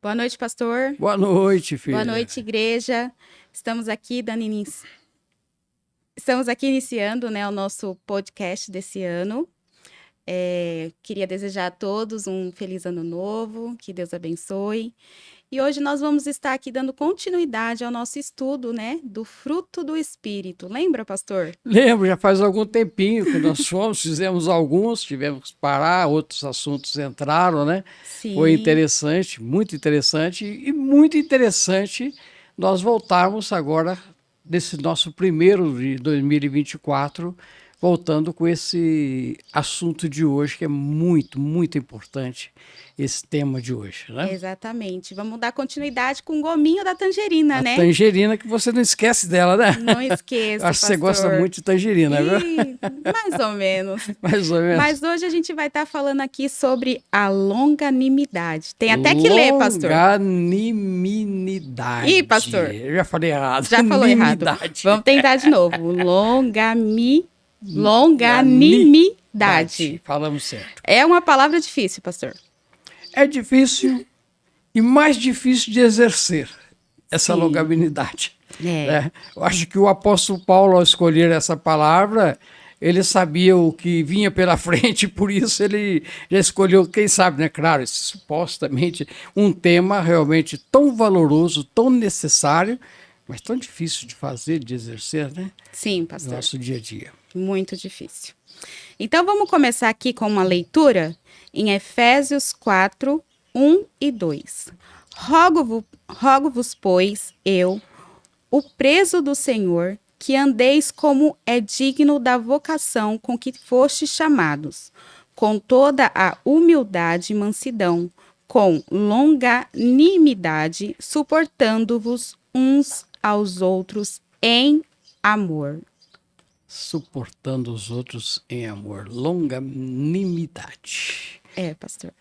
Boa noite, pastor. Boa noite, filha. Boa noite, igreja. Estamos aqui iniciando, né, o nosso podcast desse ano. Queria desejar a todos um feliz ano novo, que Deus abençoe. E hoje nós vamos estar aqui dando continuidade ao nosso estudo, né, do fruto do Espírito. Lembra, pastor? Lembro, já faz algum tempinho que nós fizemos alguns, tivemos que parar, outros assuntos entraram, né? Sim. Foi interessante, muito interessante e muito interessante nós voltarmos agora desse nosso primeiro de 2024, voltando com esse assunto de hoje, que é muito, muito importante, esse tema de hoje, né? Exatamente. Vamos dar continuidade com o gominho da tangerina, né? A tangerina, que você não esquece dela, né? Não esqueça, Acho que pastor. você gosta muito de tangerina, viu? Mais ou menos. Mais ou menos. Mas hoje a gente vai estar falando aqui sobre a longanimidade. Tem até que ler, pastor. Longanimidade. Ih, pastor. Eu já falei errado. Já falou errado. Vamos tentar de novo. Longanimidade. Falamos certo. É uma palavra difícil, pastor. É difícil e mais difícil de exercer essa Sim. longanimidade. Né? Eu acho que o apóstolo Paulo, ao escolher essa palavra, ele sabia o que vinha pela frente, por isso ele já escolheu, quem sabe, né? Claro, supostamente um tema realmente tão valoroso, tão necessário, mas tão difícil de fazer, de exercer, né? Sim, No pastor. nosso dia a dia. Muito difícil. Então vamos começar aqui com uma leitura em Efésios 4, 1 e 2. Rogo-vos, pois, eu, o preso do Senhor, que andeis como é digno da vocação com que fostes chamados, com toda a humildade e mansidão, com longanimidade, suportando-vos uns aos outros em amor. Suportando os outros em amor. Longanimidade. Pastor.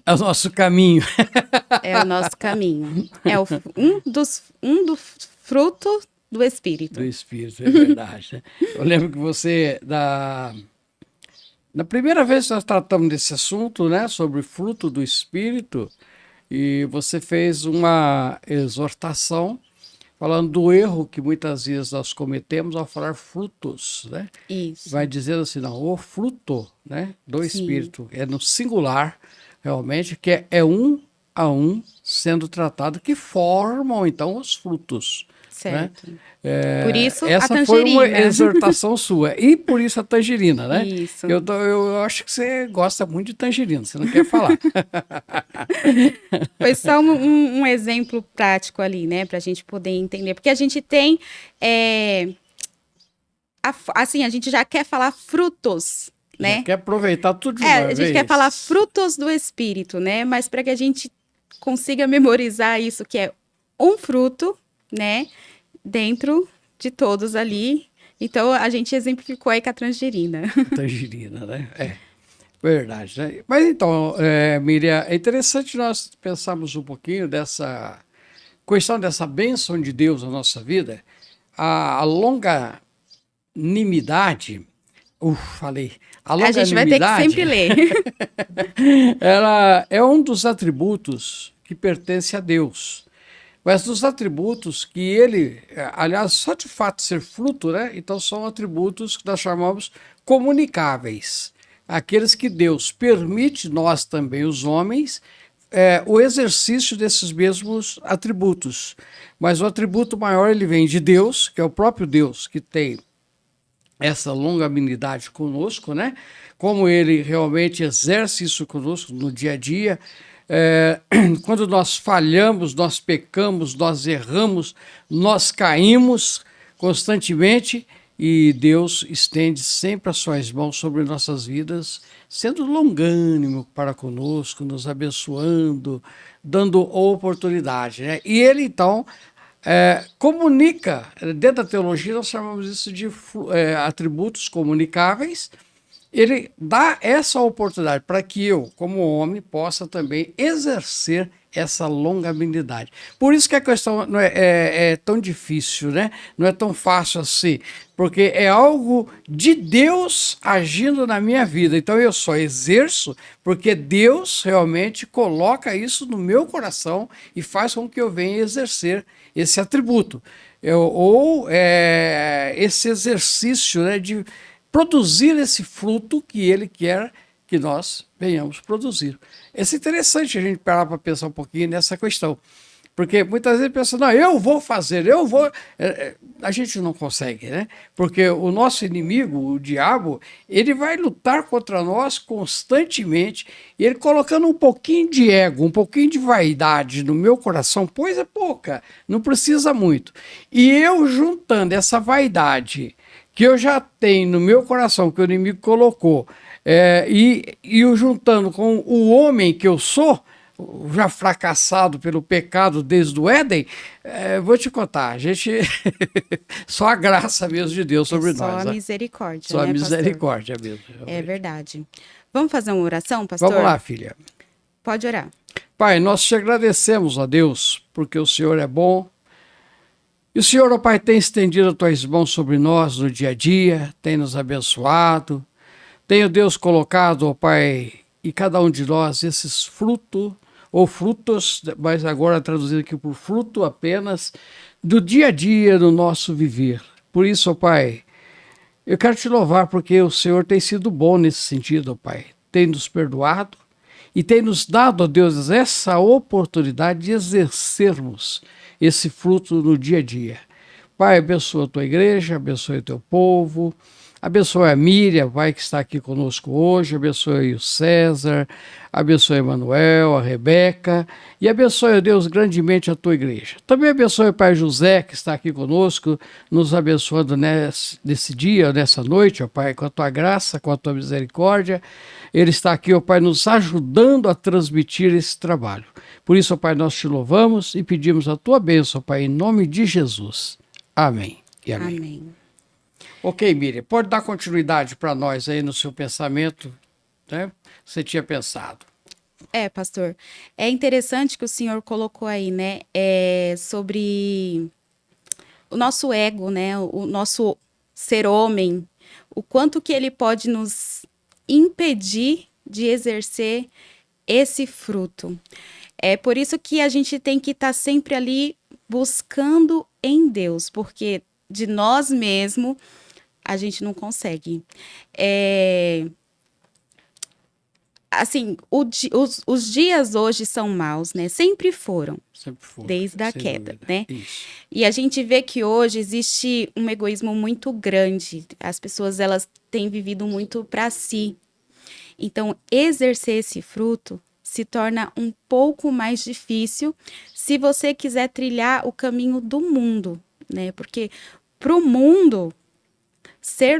É o nosso caminho. É o nosso caminho. É um dos frutos do Espírito. Do Espírito, é verdade. Né? Eu lembro que você, na primeira vez que nós tratamos desse assunto, né, sobre fruto do Espírito, e você fez uma exortação falando do erro que muitas vezes nós cometemos ao falar frutos, né? Isso. Vai dizendo assim, não, o fruto, né, do Sim. Espírito é no singular, realmente, que é um a um sendo tratado, que formam, então, os frutos. Certo. Né? Por isso, essa a foi tangerina. uma exortação sua. E por isso a tangerina, né? Isso. Eu acho que você gosta muito de tangerina, você não quer falar. Foi só um exemplo prático ali, né? Pra gente poder entender. Porque a gente tem... assim, a gente já quer falar frutos, né? Já quer aproveitar tudo de uma vez. A gente quer falar frutos do Espírito, né? Mas para que a gente consiga memorizar isso, que é um fruto, né? Dentro de todos ali. Então, a gente exemplificou aí com a tangerina. Tangerina, né? É, verdade, né? Mas então, Miriam, é interessante nós pensarmos um pouquinho dessa questão dessa bênção de Deus na nossa vida. A longanimidade... falei. A gente vai ter que sempre ler. Ela é um dos atributos que pertence a Deus. Mas dos atributos que ele, aliás, só de fato ser fruto, né? Então são atributos que nós chamamos comunicáveis. Aqueles que Deus permite, nós também, os homens, o exercício desses mesmos atributos. Mas o atributo maior ele vem de Deus, que é o próprio Deus que tem essa longanimidade conosco, né? Como ele realmente exerce isso conosco no dia a dia. Quando nós falhamos, nós pecamos, nós erramos, nós caímos constantemente e Deus estende sempre as suas mãos sobre nossas vidas, sendo longânimo para conosco, nos abençoando, dando oportunidade, né? E ele então comunica, dentro da teologia nós chamamos isso de atributos comunicáveis. Ele dá essa oportunidade para que eu, como homem, possa também exercer essa longanimidade. Por isso que a questão não é tão difícil, né? Não é tão fácil assim, porque é algo de Deus agindo na minha vida. Então eu só exerço porque Deus realmente coloca isso no meu coração e faz com que eu venha exercer esse atributo. Esse exercício, né, de produzir esse fruto que Ele quer que nós venhamos produzir. É interessante a gente parar para pensar um pouquinho nessa questão, porque muitas vezes pensa, não, eu vou fazer, eu vou... A gente não consegue, né? Porque o nosso inimigo, o diabo, ele vai lutar contra nós constantemente, e ele colocando um pouquinho de ego, um pouquinho de vaidade no meu coração, pois é pouca, não precisa muito. E eu juntando essa vaidade que eu já tenho no meu coração, que o inimigo colocou, e o juntando com o homem que eu sou, já fracassado pelo pecado desde o Éden, vou te contar, a gente só a graça mesmo de Deus sobre nós. Só a misericórdia, só né, a misericórdia mesmo. É verdade. Vamos fazer uma oração, pastor? Vamos lá, filha. Pode orar. Pai, nós te agradecemos, ó Deus, porque o Senhor é bom. E o Senhor, ó Pai, tem estendido as tuas mãos sobre nós no dia a dia, tem nos abençoado. Tem, ó Deus, colocado, ó Pai, em cada um de nós esses frutos, ou frutos, mas agora traduzido aqui por fruto apenas, do dia a dia do nosso viver. Por isso, ó Pai, eu quero te louvar porque o Senhor tem sido bom nesse sentido, ó Pai. Tem nos perdoado e tem nos dado, ó Deus, essa oportunidade de exercermos esse fruto no dia a dia. Pai, abençoa a tua igreja, abençoa o teu povo, abençoe a Miriam, Pai, que está aqui conosco hoje, abençoe o César, abençoe a Emanuel, a Rebeca, e abençoe, Deus, grandemente a tua igreja. Também abençoe o Pai José, que está aqui conosco, nos abençoando nesse dia, nessa noite, ó Pai, com a tua graça, com a tua misericórdia. Ele está aqui, ó Pai, nos ajudando a transmitir esse trabalho. Por isso, ó Pai, nós te louvamos e pedimos a tua bênção, ó Pai, em nome de Jesus. Amém e amém. Amém. Ok, Miriam, pode dar continuidade para nós aí no seu pensamento, né? Você tinha pensado. Pastor, é interessante que o senhor colocou aí, né, sobre o nosso ego, né, o nosso ser homem, o quanto que ele pode nos impedir de exercer esse fruto. É por isso que a gente tem que estar sempre ali buscando em Deus, porque de nós mesmos a gente não consegue. Assim, os dias hoje são maus, né? Sempre foram. Sempre foi. Desde a sem queda, dúvida. né? Isso. E a gente vê que hoje existe um egoísmo muito grande. As pessoas, elas têm vivido muito para si. Então, exercer esse fruto se torna um pouco mais difícil se você quiser trilhar o caminho do mundo, né? Porque para o mundo ser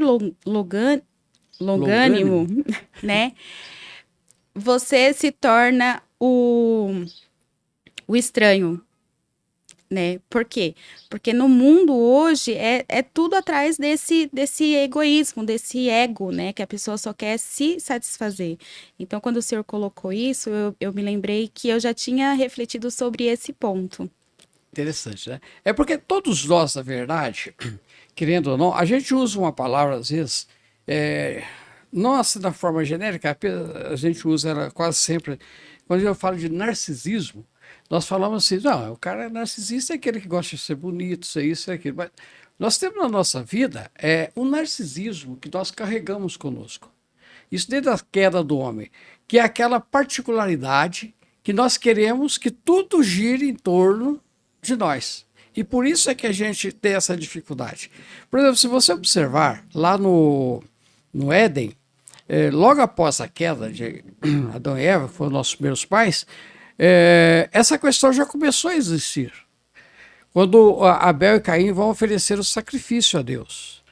longânimo, né? Você se torna o estranho, né? Por quê? Porque no mundo hoje é tudo atrás desse egoísmo, desse ego, né? Que a pessoa só quer se satisfazer. Então, quando o senhor colocou isso, eu me lembrei que eu já tinha refletido sobre esse ponto. Interessante, né? É porque todos nós, na verdade, querendo ou não, a gente usa uma palavra, às vezes, não assim da forma genérica, a gente usa ela quase sempre. Quando eu falo de narcisismo, nós falamos assim, não, o cara narcisista é aquele que gosta de ser bonito, ser isso, ser aquilo. Mas nós temos na nossa vida um narcisismo que nós carregamos conosco. Isso desde a queda do homem, que é aquela particularidade que nós queremos que tudo gire em torno de nós. E por isso é que a gente tem essa dificuldade. Por exemplo, se você observar lá no Éden, logo após a queda de Adão e Eva, que foram nossos primeiros pais, essa questão já começou a existir. Quando Abel e Caim vão oferecer o sacrifício a Deus.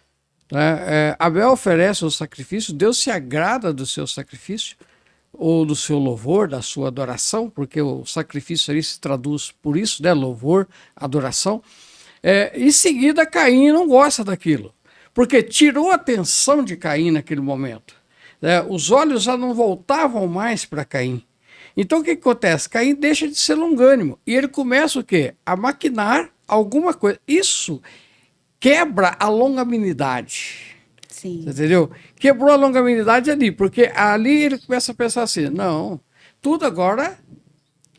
Né? Abel oferece o sacrifício, Deus se agrada do seu sacrifício, ou do seu louvor, da sua adoração, porque o sacrifício ali se traduz por isso, né? Louvor, adoração. Em seguida, Caim não gosta daquilo, porque tirou a atenção de Caim naquele momento. Os olhos já não voltavam mais para Caim. Então o que acontece? Caim deixa de ser longânimo e ele começa o quê? A maquinar alguma coisa. Isso quebra a longanimidade. Sim. Você entendeu? Quebrou a longanimidade ali, porque ali ele começa a pensar assim, não, tudo agora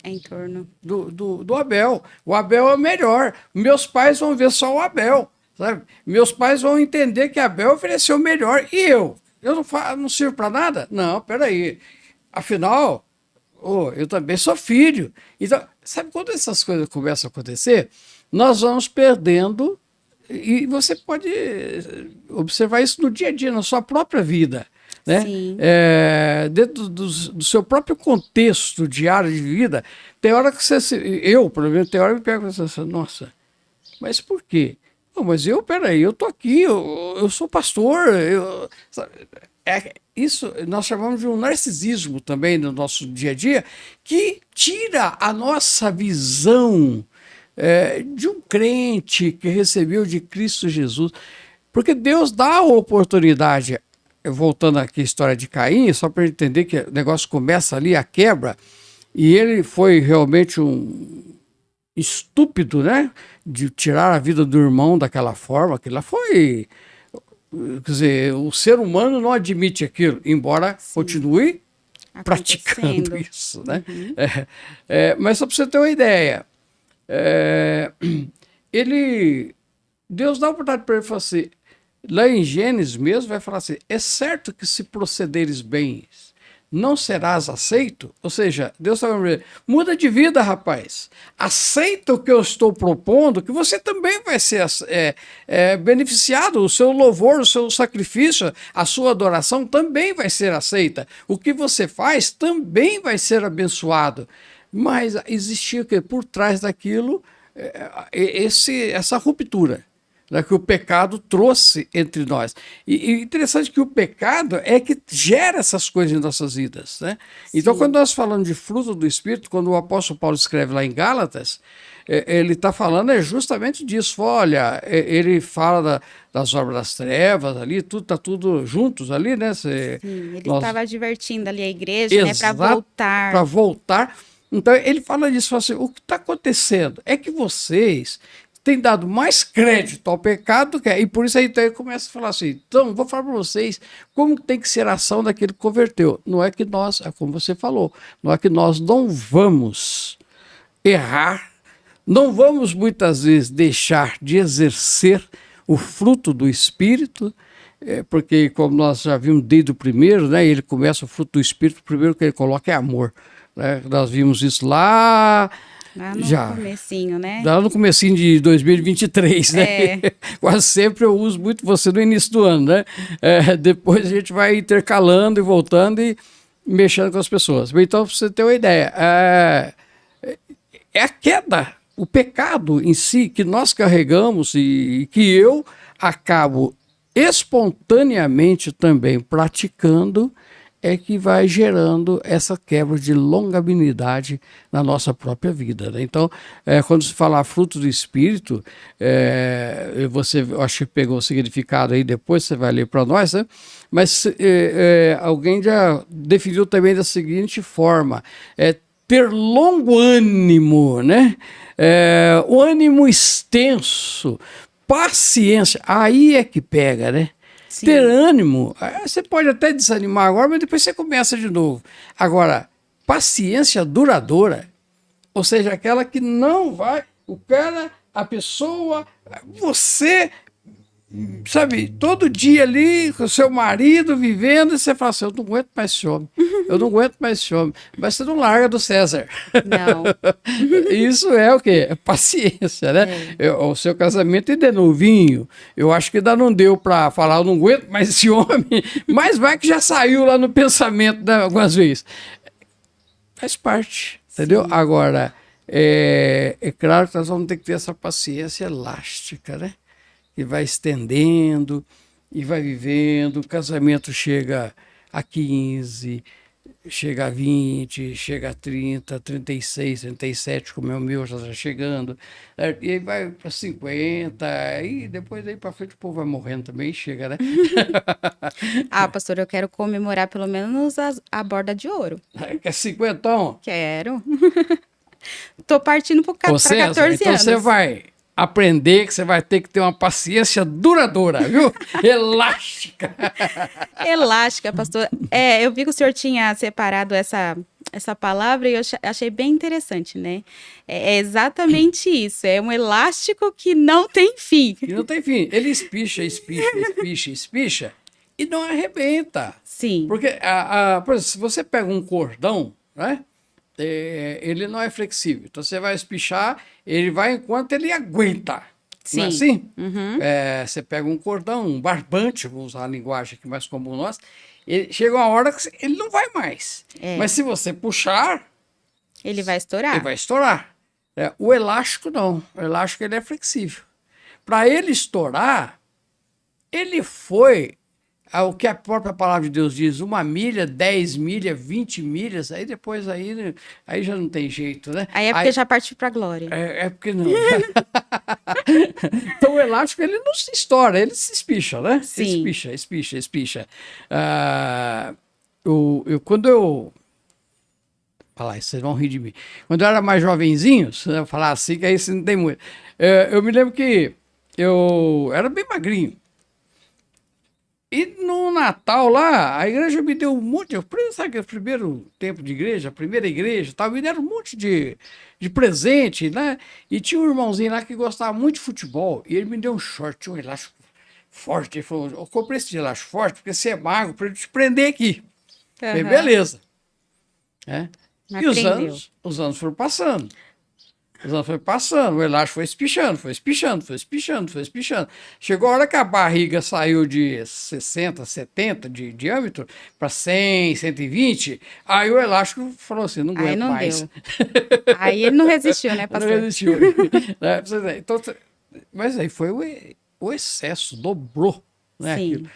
É em torno. do Abel. O Abel é o melhor. Meus pais vão ver só o Abel. Sabe? Meus pais vão entender que Abel ofereceu o melhor. E eu? Eu não sirvo para nada? Não, peraí. Afinal, eu também sou filho. Então, sabe quando essas coisas começam a acontecer? Nós vamos perdendo, e você pode observar isso no dia a dia, na sua própria vida. Né? Sim. Dentro do seu próprio contexto diário de vida, tem hora que eu, por exemplo, tem hora que me pego assim, nossa, mas por quê? Não, mas peraí, eu tô aqui, eu sou pastor, isso nós chamamos de um narcisismo também no nosso dia a dia, que tira a nossa visão de um crente que recebeu de Cristo Jesus, porque Deus dá a oportunidade. Voltando aqui à história de Caim, só para entender que o negócio começa ali, a quebra, e ele foi realmente um estúpido, né? De tirar a vida do irmão daquela forma, que lá foi. Quer dizer, o ser humano não admite aquilo, embora continue praticando isso, né? Uhum. Mas só para você ter uma ideia, Deus dá a oportunidade para ele falar assim. Lá em Gênesis mesmo vai falar assim, é certo que se procederes bem, não serás aceito? Ou seja, Deus está falando, muda de vida, rapaz. Aceita o que eu estou propondo, que você também vai ser beneficiado. O seu louvor, o seu sacrifício, a sua adoração também vai ser aceita. O que você faz também vai ser abençoado. Mas existia o quê? Por trás daquilo essa ruptura que o pecado trouxe entre nós. E interessante que o pecado é que gera essas coisas em nossas vidas. Né? Então, quando nós falamos de fruto do Espírito, quando o apóstolo Paulo escreve lá em Gálatas, ele está falando justamente disso. Olha, ele fala das obras das trevas ali, tudo está tudo juntos ali, né? Sim, ele estava advertindo ali a igreja, né, para voltar. Para voltar. Então, ele fala disso, fala assim, o que está acontecendo é que vocês tem dado mais crédito ao pecado, e por isso aí então ele começa a falar assim, então vou falar para vocês como tem que ser a ação daquele que converteu. Não é que nós, como você falou, não é que nós não vamos errar, não vamos muitas vezes deixar de exercer o fruto do Espírito, porque como nós já vimos desde o primeiro, né, ele começa o fruto do Espírito, o primeiro que ele coloca é amor. Né? Nós vimos isso lá no comecinho, né? Lá no comecinho de 2023, né? Quase sempre eu uso muito você no início do ano, né? Depois a gente vai intercalando e voltando e mexendo com as pessoas. Então, para você ter uma ideia, é a queda, o pecado em si que nós carregamos e que eu acabo espontaneamente também praticando, é que vai gerando essa quebra de longanimidade na nossa própria vida. Né? Então, quando se fala fruto do Espírito, você acho que pegou o significado aí, depois você vai ler para nós, né? Mas alguém já definiu também da seguinte forma, ter longo ânimo, né? O ânimo extenso, paciência, aí é que pega, né? Sim. Ter ânimo, você pode até desanimar agora, mas depois você começa de novo. Agora, paciência duradoura, ou seja, aquela que não vai, a pessoa, você, sabe, todo dia ali com o seu marido vivendo, e você fala assim, eu não aguento mais esse homem, eu não aguento mais esse homem, mas você não larga do César. Não. Isso é o quê? É paciência, né? O seu casamento ainda é novinho, eu acho que ainda não deu para falar, eu não aguento mais esse homem, mas vai que já saiu lá no pensamento, né, algumas vezes. Faz parte, entendeu? Sim. Agora, é claro que nós vamos ter que ter essa paciência elástica, né? Que vai estendendo e vai vivendo, o casamento chega a 15, chega a 20, chega a 30, 36, 37, como é o meu, já está chegando. E aí vai para 50, e depois daí para frente o povo vai morrendo também, chega, né? Ah, pastor, eu quero comemorar pelo menos a borda de ouro. É 50. Quero. Tô partindo para Ô César, 14 então você anos. vai aprender que você vai ter que ter uma paciência duradoura, viu? Elástica. Elástica, pastor. Eu vi que o senhor tinha separado essa palavra e eu achei bem interessante, né? É exatamente isso. É um elástico que não tem fim. E não tem fim. Ele espicha, espicha, espicha, espicha e não arrebenta. Sim, Porque, por exemplo, se você pega um cordão, né? Ele não é flexível. Então você vai espichar, ele vai enquanto ele aguenta. Não é sim. assim? Uhum. Você pega um cordão, um barbante, vou usar a linguagem aqui mais comum nossa, chega uma hora que ele não vai mais. É. Mas se você puxar, Ele vai estourar. ele vai estourar. O elástico não. O elástico ele é flexível. Para ele estourar, ele foi o que a própria palavra de Deus diz, 1 milha, 10 milhas, 20 milhas, aí depois aí já não tem jeito, né? Aí é porque já partiu para a glória. É porque não. Então o elástico ele não se estoura, ele se espicha, né? Sim. Espicha, espicha, espicha. Quando eu falar isso, vocês vão rir de mim. Quando eu era mais jovenzinho, se eu falar assim, que aí você não tem muito. Eu me lembro que eu era bem magrinho. E no Natal lá, a igreja me deu um monte, sabe aquele primeiro tempo de igreja, a primeira igreja, tal, me deram um monte de presente, né? E tinha um irmãozinho lá que gostava muito de futebol, e ele me deu um short, um elástico forte. Ele falou, eu comprei esse elástico forte porque você é magro, para ele te prender aqui. Falei, beleza. E os anos foram passando. Os anos foram passando, o elástico foi espichando, foi espichando, foi espichando, foi espichando. Chegou a hora que a barriga saiu de 60, 70 de diâmetro para 100, 120, aí o elástico falou assim, não aguento Aí não mais. deu. Aí ele não resistiu, né, pastor? Não resistiu. Então, mas aí foi o excesso, dobrou, né? Sim. Aquilo.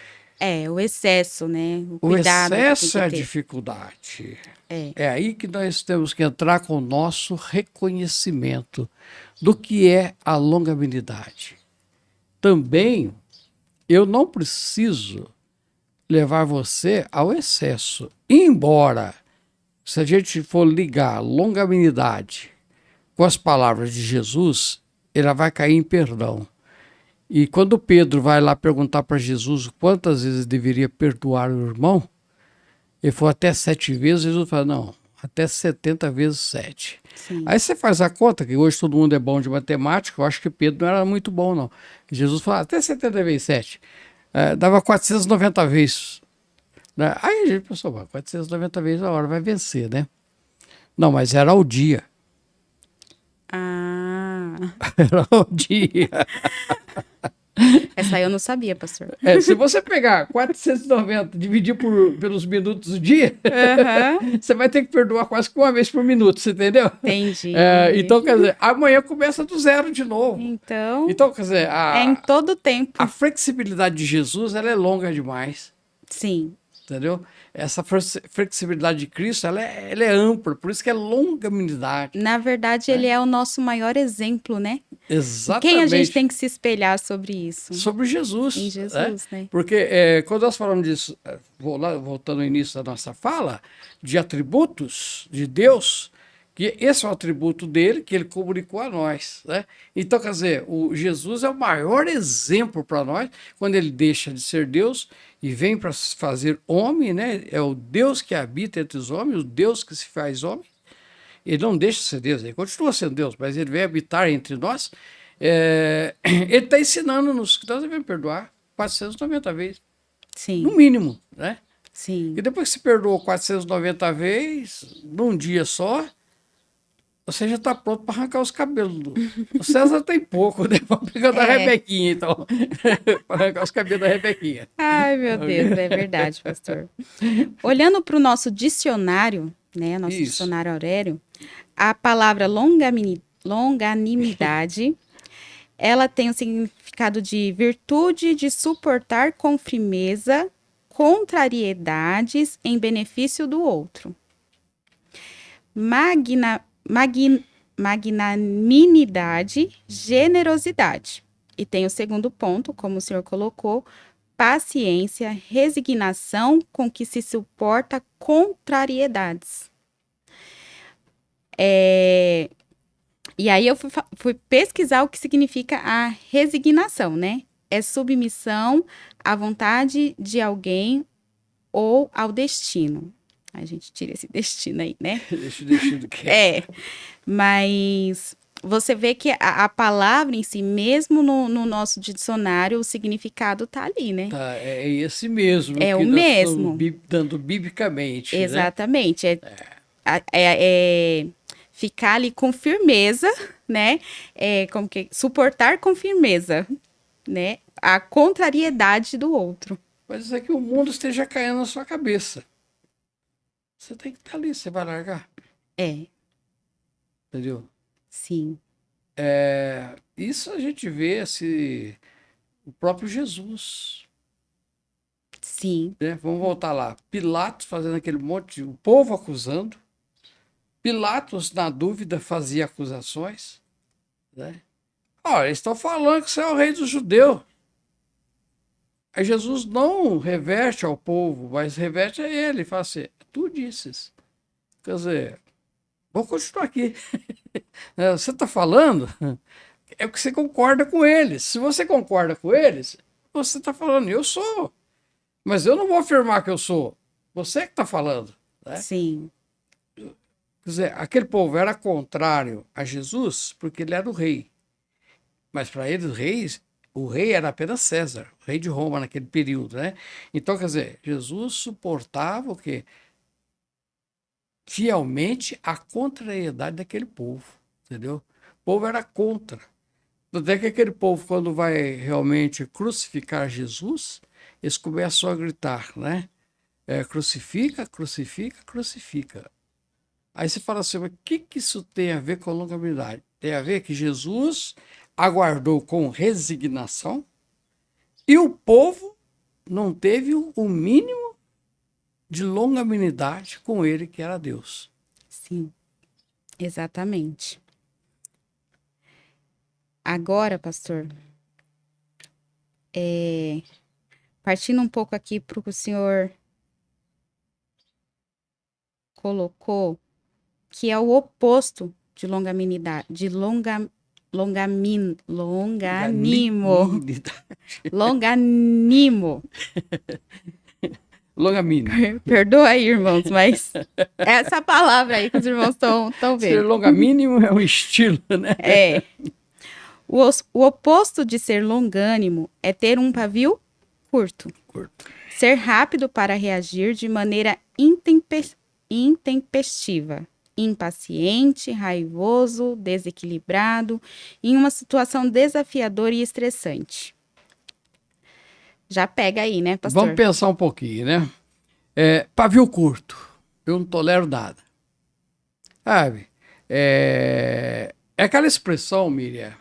O excesso, né? O cuidado que excesso tem é a que ter. dificuldade. É. É aí que nós temos que entrar com o nosso reconhecimento do que é a longanimidade. Também, eu não preciso levar você ao excesso. Embora, se a gente for ligar longanimidade com as palavras de Jesus, ela vai cair em perdão. E quando Pedro vai lá perguntar para Jesus quantas vezes deveria perdoar o irmão, ele falou até 7 vezes, Jesus fala, não, até 70 vezes 7. Sim. Aí você faz a conta, que hoje todo mundo é bom de matemática, eu acho que Pedro não era muito bom, não. Jesus fala, até 70 vezes 7. Dava 490 vezes. Né? Aí a gente pensou, 490 vezes a hora vai vencer, né? Não, mas era ao dia. Ah, Era ao dia. essa aí eu não sabia, pastor. Se você pegar 490 e dividir pelos minutos do dia, você vai ter que perdoar quase que uma vez por minuto, você entendeu? Entendi. Então, quer dizer, amanhã começa do zero de novo. Então, Quer dizer, é em todo tempo. a flexibilidade de Jesus ela é longa demais, Sim. entendeu? Essa flexibilidade de Cristo ela é ampla, por isso que é longanimidade. Na verdade, ele é o nosso maior exemplo, né? Exatamente. Quem a gente tem que se espelhar sobre isso? Sobre Jesus. Em Jesus, né? Porque quando nós falamos disso, voltando ao início da nossa fala, de atributos de Deus, que esse é o atributo dele, que ele comunicou a nós. Né? Então, quer dizer, o Jesus é o maior exemplo para nós, quando ele deixa de ser Deus e vem para se fazer homem, né? É o Deus que habita entre os homens, o Deus que se faz homem. Ele não deixa de ser Deus, ele continua sendo Deus, mas ele vem habitar entre nós. Ele está ensinando-nos que nós devemos perdoar 490 vezes, Sim. no mínimo, né? Sim. E depois que se perdoou 490 vezes, num dia só, você já está pronto para arrancar os cabelos. O César tem pouco, né? Vamos pegar da Rebequinha, então. Para arrancar os cabelos da Rebequinha. Ai, meu Deus, é verdade, pastor. Olhando para o nosso dicionário, né? Nosso dicionário Aurélio, a palavra longanimidade, ela tem o significado de virtude de suportar com firmeza contrariedades em benefício do outro. Magnanimidade, generosidade. E tem o segundo ponto, como o senhor colocou, paciência, resignação com que se suporta contrariedades. E aí eu fui pesquisar o que significa a resignação, né? É submissão à vontade de alguém ou ao destino. A gente tira esse destino aí, né? Deixa o destino quieto. Mas você vê que a palavra em si, mesmo no nosso dicionário, o significado tá ali, né? Tá, é esse mesmo É que o nós mesmo. estamos dando biblicamente, né? Exatamente. É ficar ali com firmeza, né? Suportar com firmeza, né? A contrariedade do outro. Mas é que o mundo esteja caindo na sua cabeça. Você tem que estar ali, você vai largar. Entendeu? Sim. Isso a gente vê o próprio Jesus. Sim. Né? Vamos voltar lá. Pilatos fazendo aquele monte, o povo acusando. Pilatos, na dúvida, fazia acusações. Né? Olha, eles estão falando que você é o rei dos judeus. Aí Jesus não reverte ao povo, mas reverte a ele. Fala assim, tu disses. Quer dizer, vou continuar aqui. Você está falando, é porque você concorda com eles. Se você concorda com eles, você está falando, eu sou. Mas eu não vou afirmar que eu sou. Você que está falando. Né? Sim. Quer dizer, aquele povo era contrário a Jesus porque ele era o rei. Mas para eles, o rei era apenas César, o rei de Roma naquele período. Né? Então, quer dizer, Jesus suportava o quê? Fielmente a contrariedade daquele povo. Entendeu? O povo era contra. Até que aquele povo, quando vai realmente crucificar Jesus, eles começam a gritar, né? Crucifica, crucifica, crucifica. Aí você fala assim, mas o que isso tem a ver com a longanimidade? Tem a ver que Jesus aguardou com resignação e o povo não teve o mínimo de longanimidade com ele, que era Deus. Sim, exatamente. Agora, pastor, partindo um pouco aqui para o que o senhor colocou, que é o oposto de longanimidade, longanimo. Longanimo. Longanimo. Perdoa aí, irmãos, mas essa palavra aí que os irmãos estão vendo. Ser longanimo é um estilo, né? O oposto de ser longânimo é ter um pavio curto. Ser rápido para reagir de maneira intempestiva, impaciente, raivoso, desequilibrado, em uma situação desafiadora e estressante. Já pega aí, né, pastor? Vamos pensar um pouquinho, né? Pavio curto. Eu não tolero nada. Sabe? É aquela expressão, Miriam,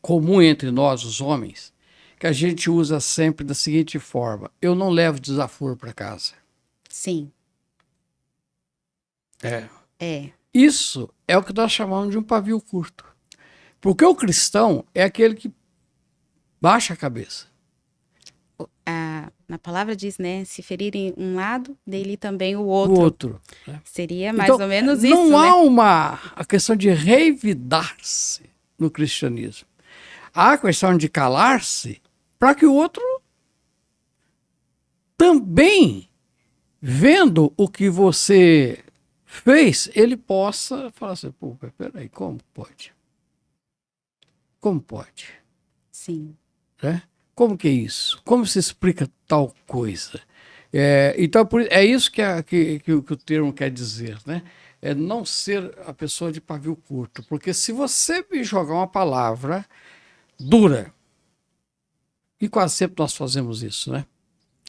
comum entre nós, os homens, que a gente usa sempre da seguinte forma: eu não levo desaforo para casa. Sim. Isso é o que nós chamamos de um pavio curto. Porque o cristão é aquele que baixa a cabeça. Na palavra diz, né? Se ferirem um lado, dele também o outro. O outro. Né? Seria mais ou menos isso, não né? Não há a questão de revidar-se no cristianismo. Há a questão de calar-se para que o outro também, vendo o que você fez, ele possa falar assim, pô, peraí, como pode? Como pode? Sim. Né? Como que é isso? Como se explica tal coisa? Então, é isso que o termo quer dizer, né? É não ser a pessoa de pavio curto. Porque se você me jogar uma palavra dura, e quase sempre nós fazemos isso, né?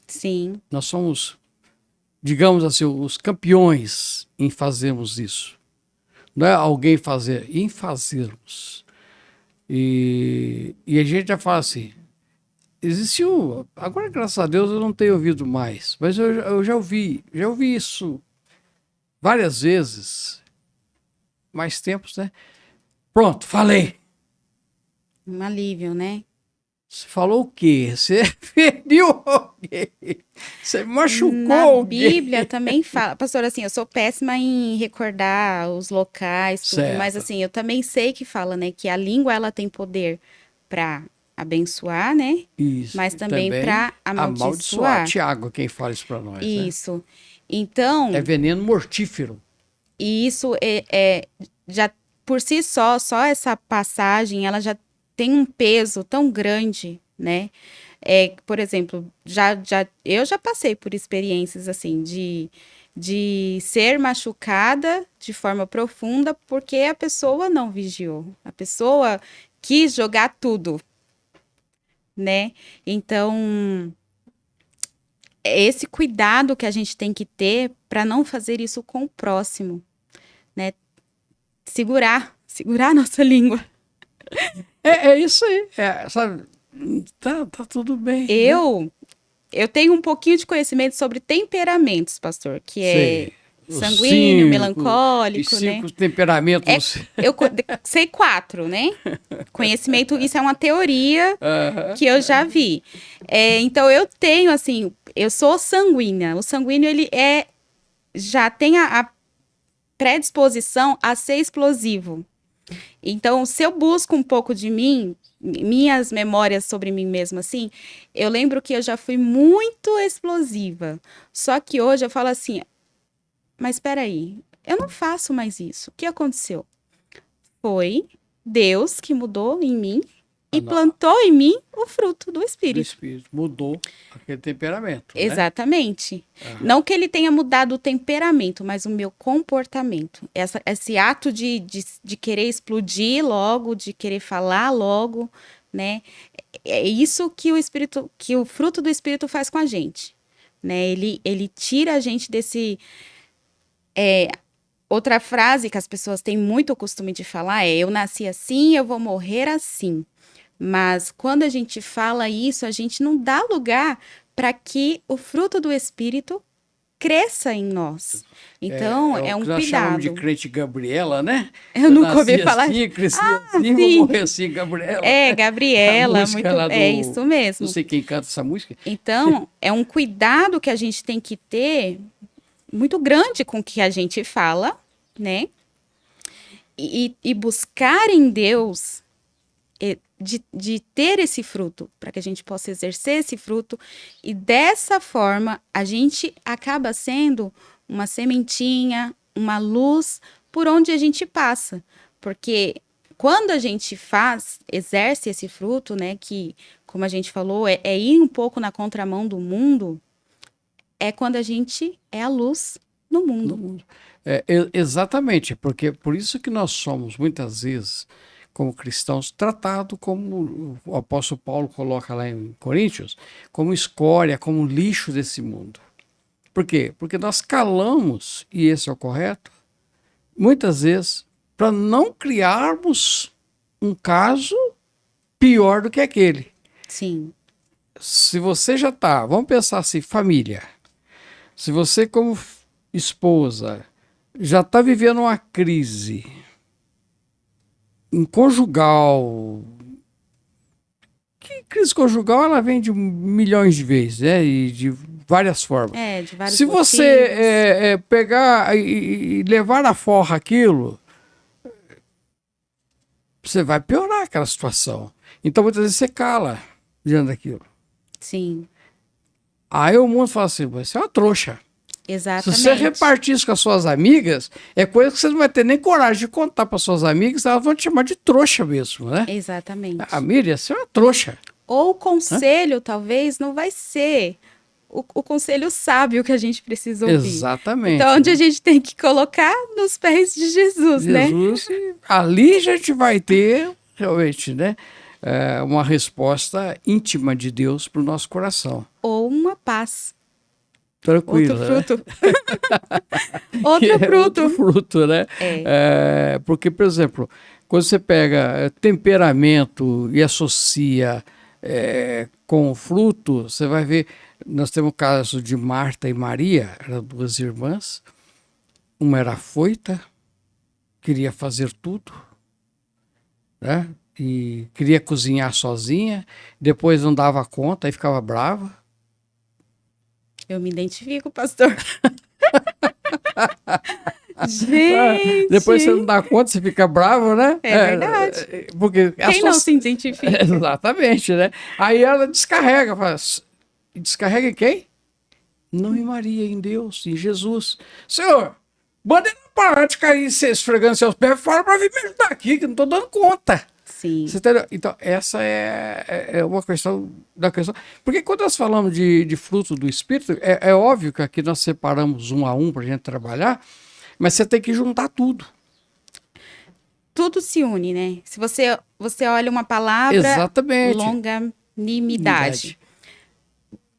Sim. Nós somos, digamos assim, os campeões em fazermos isso. Não é alguém fazer, em fazermos. E a gente já fala assim, existiu. Agora, graças a Deus, eu não tenho ouvido mais, mas eu já ouvi isso várias vezes, mais tempos, né? Pronto, falei. Um alívio, né? Você falou o quê? Você feriu alguém? Você machucou Na alguém? Bíblia também fala, pastor, assim, eu sou péssima em recordar os locais, tudo, mas Certo. assim, eu também sei que fala, né, que a língua ela tem poder para abençoar, né? Isso. Mas E também também para amaldiçoar. amaldiçoar. Tiago, quem fala isso para nós, né? Isso. É Então, veneno mortífero. e isso já por si só essa passagem, ela já tem um peso tão grande, né? Por exemplo, eu já passei por experiências assim de ser machucada de forma profunda porque a pessoa não vigiou. A pessoa quis jogar tudo, né? Então, é esse cuidado que a gente tem que ter para não fazer isso com o próximo, né? Segurar a nossa língua. É isso aí. Sabe? Tá tudo bem, né? Eu tenho um pouquinho de conhecimento sobre temperamentos, pastor, que é Sei. Os sanguíneo, cinco, os melancólico, né? cinco temperamentos. Sei 4, né? Conhecimento, isso é uma teoria Aham. que eu já vi. Então eu tenho assim, eu sou sanguínea. O sanguíneo já tem a predisposição a ser explosivo. Então, se eu busco um pouco de mim, minhas memórias sobre mim mesma, assim, eu lembro que eu já fui muito explosiva. Só que hoje eu falo assim, mas espera aí, eu não faço mais isso. O que aconteceu? Foi Deus que mudou em mim Ah, e não. plantou em mim o fruto do Do Espírito. espírito. Mudou aquele temperamento, né? Exatamente. Aham. Não que ele tenha mudado o temperamento, mas o meu comportamento. Esse ato de querer explodir logo, de querer falar logo, né? É isso que que o fruto do Espírito faz com a gente, né? Ele tira a gente desse. Outra frase que as pessoas têm muito o costume de falar é: eu nasci assim, eu vou morrer assim. Mas quando a gente fala isso, a gente não dá lugar para que o fruto do Espírito cresça em nós. Então, É o é um que nós chamamos de cuidado. crente Gabriela, né? Eu Eu nunca ouvi nasci falar. assim, cresci assim, vou Sim, morrer assim, Gabriela. A Gabriela, música muito, lá é isso não mesmo. sei quem canta essa música. Então, é um cuidado que a gente tem que ter muito grande com o que a gente fala, né? E buscar em Deus de ter esse fruto, para que a gente possa exercer esse fruto, e dessa forma a gente acaba sendo uma sementinha, uma luz por onde a gente passa. Porque quando a gente exerce esse fruto, né, que, como a gente falou, é ir um pouco na contramão do mundo, é quando a gente é a luz no No mundo. mundo. Exatamente, porque por isso que nós somos, muitas vezes, como cristãos, tratados como o apóstolo Paulo coloca lá em Coríntios, como escória, como lixo desse mundo. Por quê? Porque nós calamos, e esse é o correto, muitas vezes, para não criarmos um caso pior do que aquele. Sim, Se você já está, vamos pensar assim, família. Se você, como esposa, já está vivendo uma crise em conjugal, que crise conjugal ela vem de milhões de vezes, né? E de várias formas. de vários Se você motivos. pegar e levar à forra aquilo, você vai piorar aquela situação. Então, muitas vezes você cala diante daquilo. Sim, Aí o mundo fala assim, você é uma trouxa. Se exatamente. você repartir isso com as suas amigas, é coisa que você não vai ter nem coragem de contar para suas amigas, elas vão te chamar de trouxa mesmo, né? Exatamente. A Miriam, você é uma trouxa. Ou o conselho, talvez, não vai ser o conselho sábio que a gente precisa ouvir. Exatamente. Então, onde a gente tem que colocar nos pés de Jesus, né? Jesus, ali a gente vai ter, realmente, né? Uma resposta íntima de Deus para o nosso coração. Ou uma paz. Tranquilo, Outro né? fruto. Que Outro é outro fruto. fruto, né? Porque, por exemplo, quando você pega temperamento e associa com o fruto, você vai ver, nós temos o caso de Marta e Maria, eram duas irmãs, uma era afoita, queria fazer tudo, né? E queria cozinhar sozinha, depois não dava conta, aí ficava brava. Eu me identifico, pastor. Depois você não Gente, dá conta, você fica bravo, né? é verdade. Porque Quem não se identifica? Exatamente, né? Aí ela descarrega, fala, descarrega em quem? Não em Maria, em Deus, em Jesus. Senhor, manda ele parar de cair esfregando seus pés fora para vir me ajudar aqui, que não estou dando conta. Sim. Você entendeu? Então, essa é uma questão da questão. Porque quando nós falamos de fruto do Espírito, é óbvio que aqui nós separamos um a um para a gente trabalhar, mas você tem que juntar tudo. Tudo se une, né? Se você olha uma palavra, exatamente, longanimidade.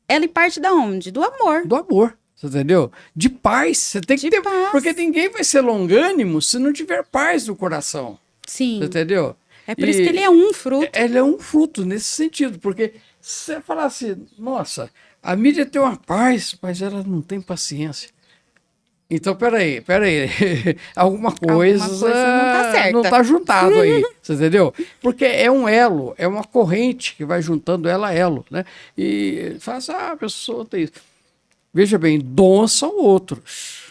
Ela parte da onde? Do amor. Do amor, você entendeu? De paz. Você tem que ter. Paz. Porque ninguém vai ser longânimo se não tiver paz no coração. Sim. Você entendeu? É por isso que ele é um fruto. Ele é um fruto nesse sentido, porque se você falar assim, nossa, a mídia tem uma paz, mas ela não tem paciência. Então, peraí, alguma coisa não tá certa. Não tá juntado aí, você entendeu? Porque é um elo, é uma corrente que vai juntando ela a elo, né? E fala assim, a pessoa tem isso. Veja bem, dons são outros.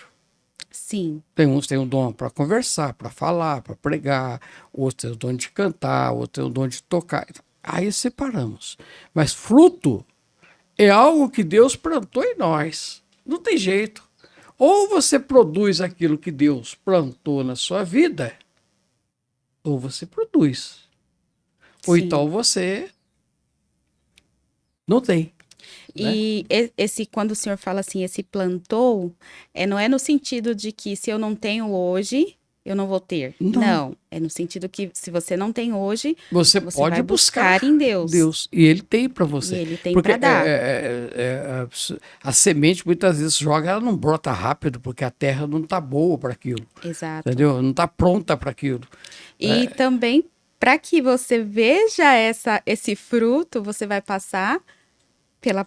Sim. Tem uns que têm um dom para conversar, para falar, para pregar, outros têm o dom de cantar, outros têm o dom de tocar. Aí separamos. Mas fruto é algo que Deus plantou em nós. Não tem jeito. Ou você produz aquilo que Deus plantou na sua vida, ou você produz. Ou então você não tem. E quando o senhor fala assim, esse plantou, não é no sentido de que se eu não tenho hoje, eu não vou ter. Não. É no sentido que se você não tem hoje, você pode vai buscar em Deus. E Ele tem para você. E Ele tem para dar. A semente, muitas vezes, ela não brota rápido, porque a terra não está boa para aquilo. Exato. Entendeu? Não está pronta para aquilo. E também, para que você veja esse fruto, você vai passar pela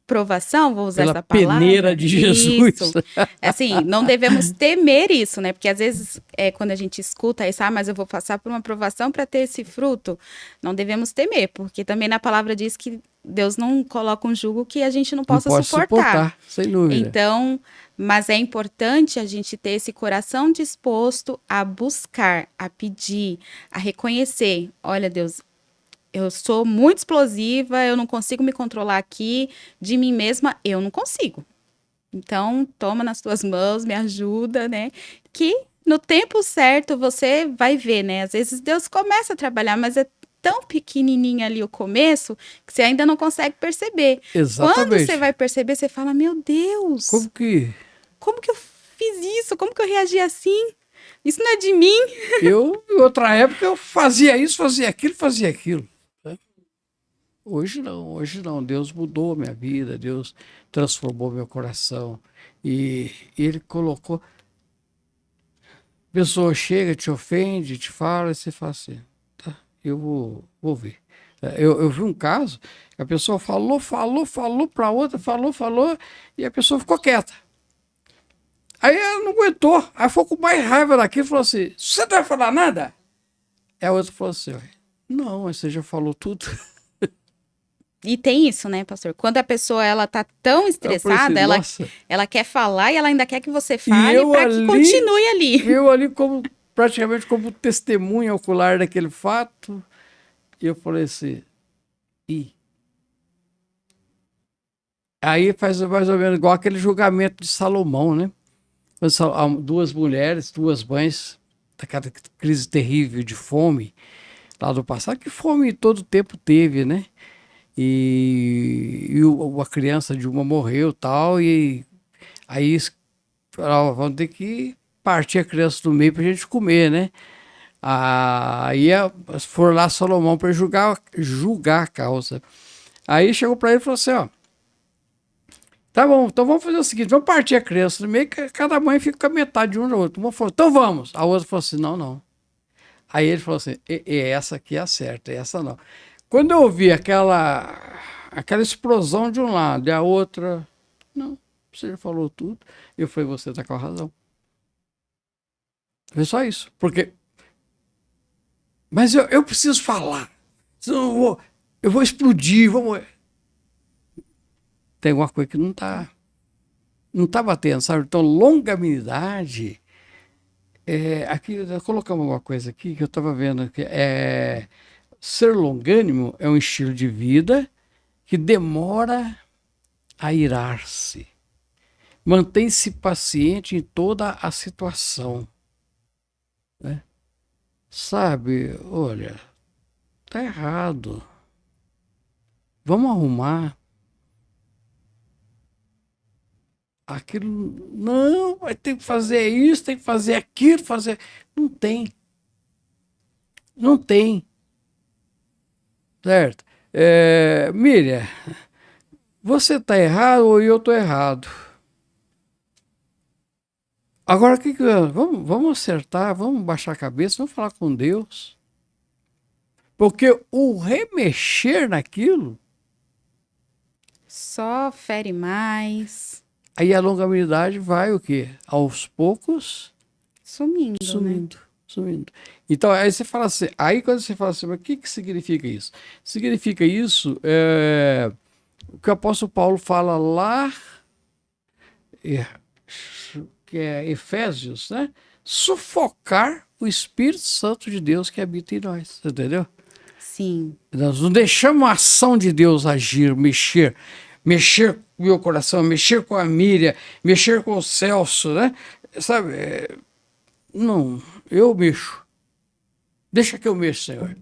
provação, vou usar essa palavra. Peneira de Jesus. Isso. Assim, não devemos temer isso, né? Porque às vezes, quando a gente escuta isso, mas eu vou passar por uma provação para ter esse fruto, não devemos temer, porque também na palavra diz que Deus não coloca um jugo que a gente não possa suportar. Sem dúvida. Então, mas é importante a gente ter esse coração disposto a buscar, a pedir, a reconhecer. Olha, Deus, eu sou muito explosiva, eu não consigo me controlar aqui, de mim mesma, eu não consigo. Então, toma nas tuas mãos, me ajuda, né? Que no tempo certo você vai ver, né? Às vezes Deus começa a trabalhar, mas é tão pequenininho ali o começo que você ainda não consegue perceber. Exatamente. Quando você vai perceber, você fala, meu Deus! Como que eu fiz isso? Como que eu reagi assim? Isso não é de mim. Em outra época, eu fazia isso, fazia aquilo. Hoje não. Deus mudou a minha vida, Deus transformou meu coração. E Ele colocou. A pessoa chega, te ofende, te fala, e você fala assim, tá, eu vou ver. Eu vi um caso, a pessoa falou para outra, falou, e a pessoa ficou quieta. Aí ela não aguentou, aí ficou com mais raiva daquilo e falou assim, você não vai falar nada? Aí a outra falou assim, não, mas você já falou tudo. E tem isso, né, pastor? Quando a pessoa ela tá tão estressada, ela quer falar e ela ainda quer que você fale para que continue ali. Eu ali praticamente como testemunha ocular daquele fato, e eu falei assim, aí faz mais ou menos igual aquele julgamento de Salomão, né? Duas mulheres, duas mães, daquela crise terrível de fome lá do passado, que fome todo tempo teve, né? E a criança de uma morreu tal, e aí vamos ter que partir a criança do meio para a gente comer, né? Aí foram lá Salomão para julgar a causa. Aí chegou para ele e falou assim, tá bom, então vamos fazer o seguinte, vamos partir a criança no meio, que cada mãe fica com a metade de um do outro. Uma falou, então vamos. A outra falou assim, não. Aí ele falou assim, essa aqui é a certa, essa não. Quando eu ouvi aquela aquela explosão de um lado e a outra, não, você já falou tudo. Eu falei, você está com a razão. Foi só isso. Porque, mas eu preciso falar. Senão eu vou explodir. Tem alguma coisa que não tá batendo, sabe? Então, longanimidade. Aqui, colocamos uma coisa aqui que eu estava vendo. Ser longânimo é um estilo de vida que demora a irar-se. Mantém-se paciente em toda a situação. Né? Sabe, olha, tá errado. Vamos arrumar. Aquilo, não, vai ter que fazer isso, tem que fazer aquilo, fazer. Não tem. Não tem. Certo? Miriam, você tá errado ou eu tô errado? Agora, vamos acertar, vamos baixar a cabeça, vamos falar com Deus. Porque o remexer naquilo só fere mais. Aí a longanimidade vai o quê? Aos poucos sumindo, né? Sumindo. Então, aí você fala assim, aí quando você fala assim, mas o que significa isso? Significa isso, o que o apóstolo Paulo fala lá, que é Efésios, né? Sufocar o Espírito Santo de Deus que habita em nós, entendeu? Sim. Nós não deixamos a ação de Deus agir, mexer com o meu coração, mexer com a Miriam, mexer com o Celso, né? Sabe? Não, eu mexo. Deixa que eu mexo, Senhor.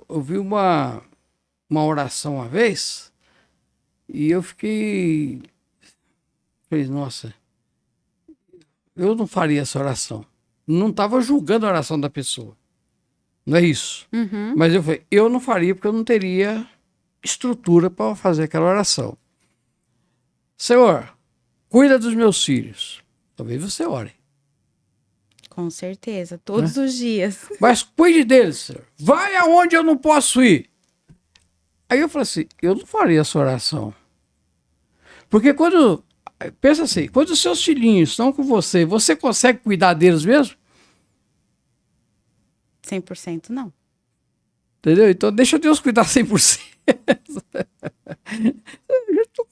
Eu vi uma oração uma vez e eu falei, nossa, eu não faria essa oração. Não estava julgando a oração da pessoa. Não é isso. Uhum. Mas eu falei, eu não faria porque eu não teria estrutura para fazer aquela oração. Senhor, cuida dos meus filhos. Talvez você ore. Com certeza, todos os dias. Mas cuide deles, Senhor. Vai aonde eu não posso ir. Aí eu falei assim, eu não faria essa oração. Porque pensa assim, quando os seus filhinhos estão com você consegue cuidar deles mesmo? 100% não. Entendeu? Então deixa Deus cuidar 100%.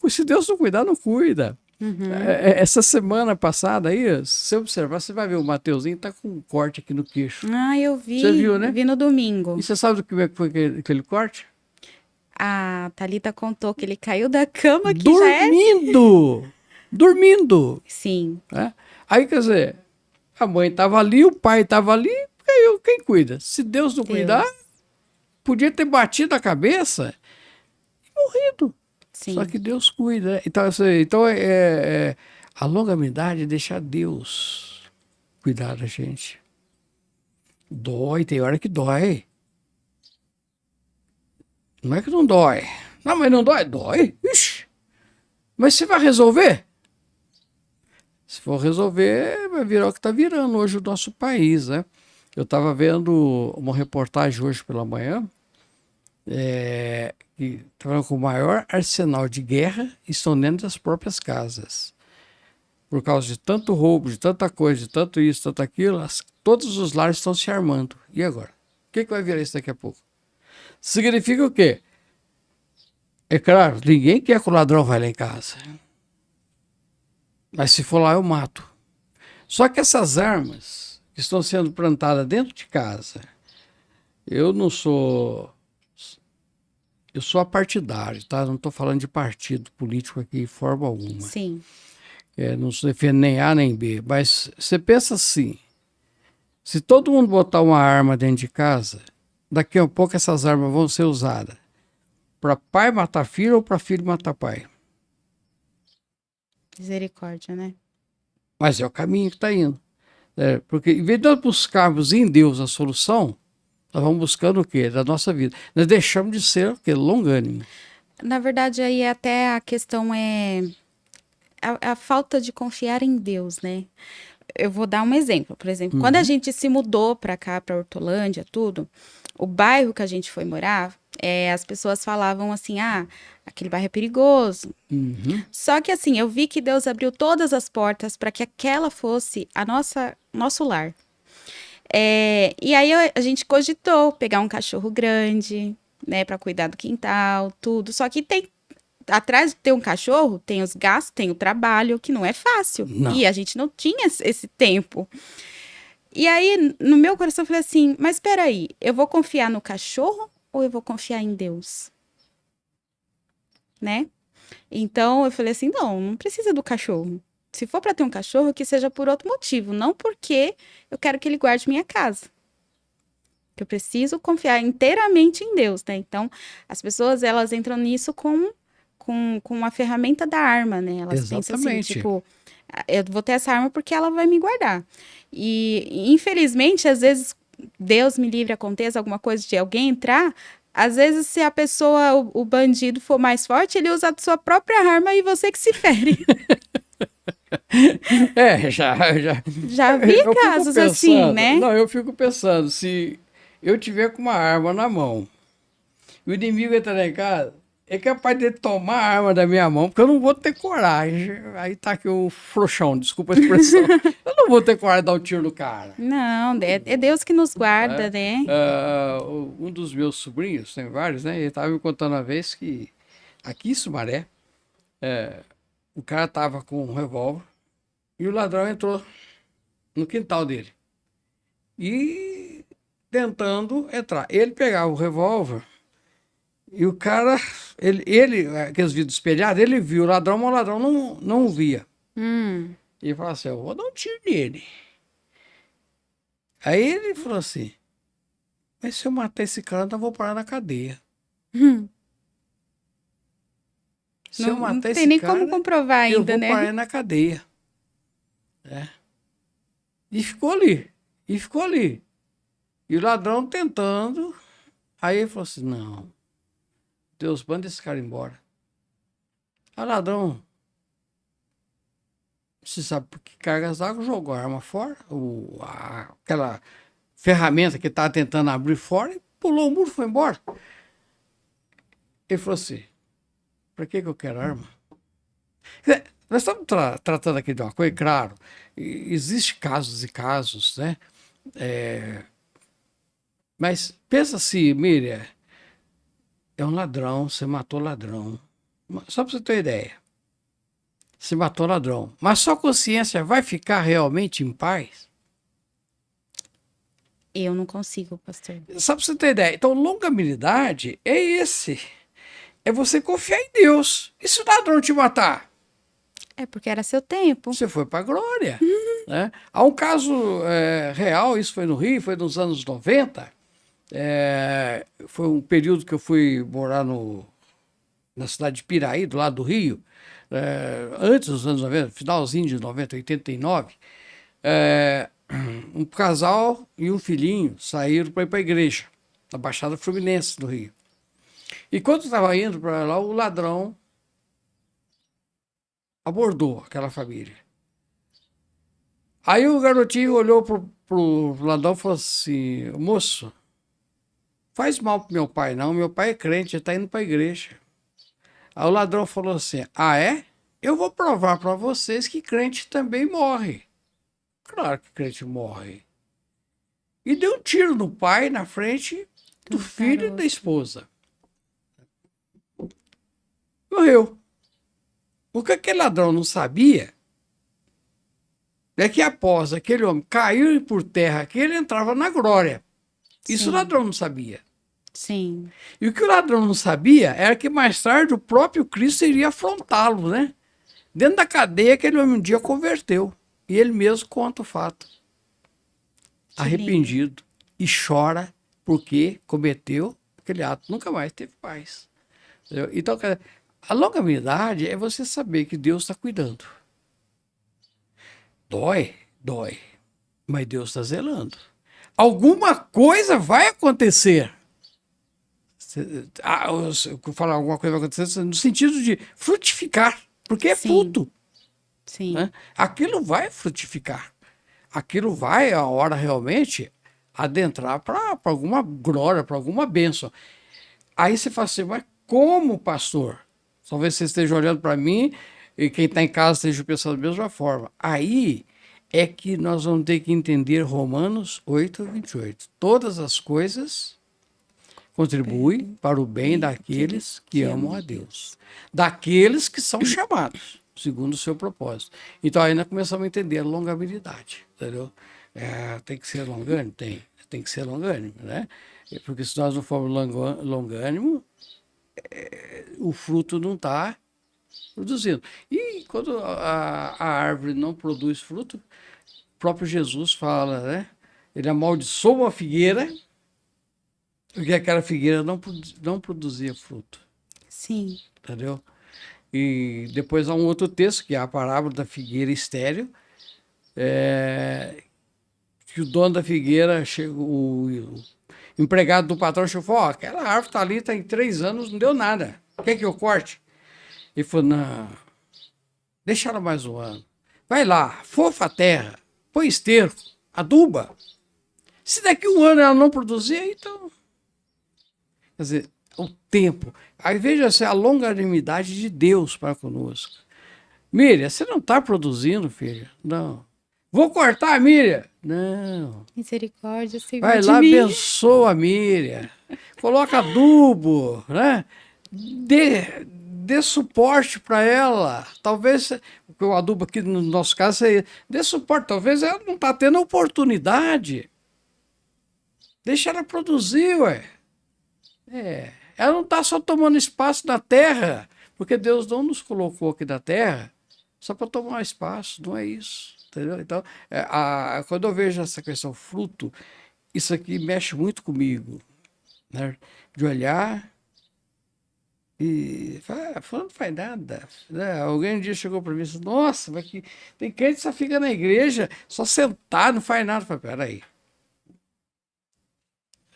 Se Deus não cuidar, não cuida. Uhum. Essa semana passada aí, se você observar, você vai ver o Mateuzinho tá com um corte aqui no queixo. Ah, eu vi. Você viu, né? Eu vi no domingo. E você sabe do que foi aquele corte? A Thalita contou que ele caiu da cama que dormindo! Dormindo! Sim. Aí, quer dizer, a mãe estava ali, o pai estava ali, quem cuida? Se Deus não cuidar, podia ter batido a cabeça e morrido. Sim. Só que Deus cuida. Né? Então a longanimidade é deixar Deus cuidar da gente. Dói, tem hora que dói. Não é que não dói. Não, mas não dói? Dói. Ixi. Mas você vai resolver? Se for resolver, vai virar o que está virando hoje o nosso país, né? Eu estava vendo uma reportagem hoje pela manhã, que estavam com o maior arsenal de guerra e estão dentro das próprias casas. Por causa de tanto roubo, de tanta coisa, de tanto isso, tanto aquilo, todos os lares estão se armando. E agora? O que vai virar isso daqui a pouco? Significa o quê? É claro, ninguém quer que o ladrão vá lá em casa. Mas se for lá, eu mato. Só que essas armas que estão sendo plantadas dentro de casa, eu sou apartidário, tá? Não estou falando de partido político aqui de forma alguma. Sim. Não se defende nem A nem B, mas você pensa assim, se todo mundo botar uma arma dentro de casa, daqui a pouco essas armas vão ser usadas para pai matar filho ou para filho matar pai. Misericórdia, né? Mas é o caminho que está indo. Porque em vez de nós buscarmos em Deus a solução, nós vamos buscando o quê? Da nossa vida. Nós deixamos de ser o quê? Longânimo. Na verdade, aí até a questão é a falta de confiar em Deus, né? Eu vou dar um exemplo. Por exemplo, quando a gente se mudou para cá, para Hortolândia, tudo, o bairro que a gente foi morar as pessoas falavam assim, aquele bairro é perigoso. Uhum. Só que assim, eu vi que Deus abriu todas as portas para que aquela fosse nosso lar. E aí a gente cogitou pegar um cachorro grande, né, para cuidar do quintal, tudo. Só que atrás de ter um cachorro, tem os gastos, tem o trabalho, que não é fácil. Não. E a gente não tinha esse tempo. E aí, no meu coração, eu falei assim, mas espera aí, eu vou confiar no cachorro ou eu vou confiar em Deus? Né? Então, eu falei assim, não precisa do cachorro. Se for para ter um cachorro, que seja por outro motivo, não porque eu quero que ele guarde minha casa. Que eu preciso confiar inteiramente em Deus, né? Então, as pessoas, elas entram nisso com a ferramenta da arma, né? Elas pensam assim, Exatamente. tipo, eu vou ter essa arma porque ela vai me guardar. E infelizmente, às vezes, Deus me livre, aconteça alguma coisa de alguém entrar, às vezes, se a pessoa, o bandido for mais forte, ele usa a sua própria arma e você que se fere. Já. Já vi Eu fico casos assim, pensando, né? não, eu fico pensando, se eu tiver com uma arma na mão, e o inimigo entrar lá em casa, é capaz de tomar a arma da minha mão, porque eu não vou ter coragem. Aí tá aqui o frouxão, desculpa a expressão. Eu não vou ter coragem de dar um tiro no cara. Não, é Deus que nos guarda, né? Um dos meus sobrinhos, tem vários, né? Ele estava me contando uma vez que aqui em Sumaré, o cara tava com um revólver e o ladrão entrou no quintal dele. E tentando entrar. Ele pegava o revólver e o cara, aqueles vidros espelhados, ele viu o ladrão, mas o ladrão não o via. Hum. E ele falou assim, eu vou dar um tiro nele. Aí ele falou assim, mas se eu matar esse cara, então eu vou parar na cadeia. Se eu matar Não tem esse nem cara, como comprovar eu ainda, vou né? parar na cadeia. E ficou ali. E ficou ali. E o ladrão tentando. Aí ele falou assim, não, Deus, manda esse cara embora. Aí o ladrão, você sabe por que cargas d'água, jogou a arma fora, aquela ferramenta que estava tentando abrir fora, e pulou o muro e foi embora. Ele falou assim, para que eu quero arma? Nós estamos tratando aqui de uma coisa, claro, existe casos e casos, né? Mas pensa assim, Miriam, é um ladrão, você matou ladrão. Só para você ter uma ideia. Você matou ladrão. Mas sua consciência vai ficar realmente em paz? Eu não consigo, pastor. Só para você ter ideia. Então, longanimidade é esse. É você confiar em Deus. E se o ladrão te matar? É porque era seu tempo. Você foi para a glória. Né? Há um caso real, isso foi no Rio, foi nos anos 90. Foi um período que eu fui morar na cidade de Piraí, do lado do Rio, antes dos anos 90, finalzinho de 90, 89. Um casal e um filhinho saíram para ir para a igreja, na Baixada Fluminense do Rio. E quando estava indo para lá, o ladrão abordou aquela família. Aí o garotinho olhou pro ladrão e falou assim, moço, faz mal pro meu pai não, meu pai é crente, ele está indo para a igreja. Aí o ladrão falou assim, é? Eu vou provar para vocês que crente também morre. Claro que crente morre. E deu um tiro no pai, na frente do filho e da esposa. Morreu. O que aquele ladrão não sabia é que após aquele homem cair por terra, que ele entrava na glória. Isso o ladrão não sabia. Sim. E o que o ladrão não sabia era que mais tarde o próprio Cristo iria afrontá-lo, né? Dentro da cadeia, aquele homem um dia converteu. E ele mesmo conta o fato. Arrependido. E chora porque cometeu aquele ato. Nunca mais teve paz. Entendeu? Então, a longanimidade é você saber que Deus está cuidando. Dói. Mas Deus está zelando. Alguma coisa vai acontecer. Eu falar alguma coisa vai acontecer no sentido de frutificar. Porque é fruto. Sim. Né? Aquilo vai frutificar. Aquilo vai, a hora realmente, adentrar para alguma glória, para alguma bênção. Aí você fala assim, mas como, pastor? Talvez você esteja olhando para mim e quem está em casa esteja pensando da mesma forma. Aí é que nós vamos ter que entender Romanos 8:28. Todas as coisas contribuem para o bem daqueles que amam a Deus. Daqueles que são chamados, segundo o seu propósito. Então aí nós começamos a entender a longabilidade, entendeu? Tem que ser longânimo? Tem que ser longânimo, né? Porque se nós não formos longânimo, o fruto não está produzindo. E quando a árvore não produz fruto, o próprio Jesus fala, né? Ele amaldiçoa uma figueira, porque aquela figueira não produzia fruto. Sim. Entendeu? E depois há um outro texto, que é a parábola da figueira estéril, que o dono da figueira, o empregado do patrão chegou e falou, aquela árvore está ali, está em 3 anos, não deu nada. Quer que eu corte? Ele falou, não, deixa ela mais um ano. Vai lá, fofa a terra, põe esterco, aduba. Se daqui um ano ela não produzir, então... Quer dizer, o tempo. Aí veja-se a longanimidade de Deus para conosco. Miriam, você não está produzindo, filha? Não. Vou cortar a Miriam? Não. Misericórdia, Senhor Vai de lá, mim. abençoa a Miriam. Coloca adubo, né? Dê suporte para ela. Talvez, o adubo aqui no nosso caso, dê suporte. Talvez ela não está tendo oportunidade. Deixa ela produzir, ué. Ela não está só tomando espaço na terra, porque Deus não nos colocou aqui na terra só para tomar espaço, não é isso. Entendeu? Então, quando eu vejo essa questão fruto, isso aqui mexe muito comigo, né? De olhar e falar, não faz nada. Né? Alguém um dia chegou para mim e disse, nossa, mas tem crente que só fica na igreja, só sentar, não faz nada. Eu falei, peraí.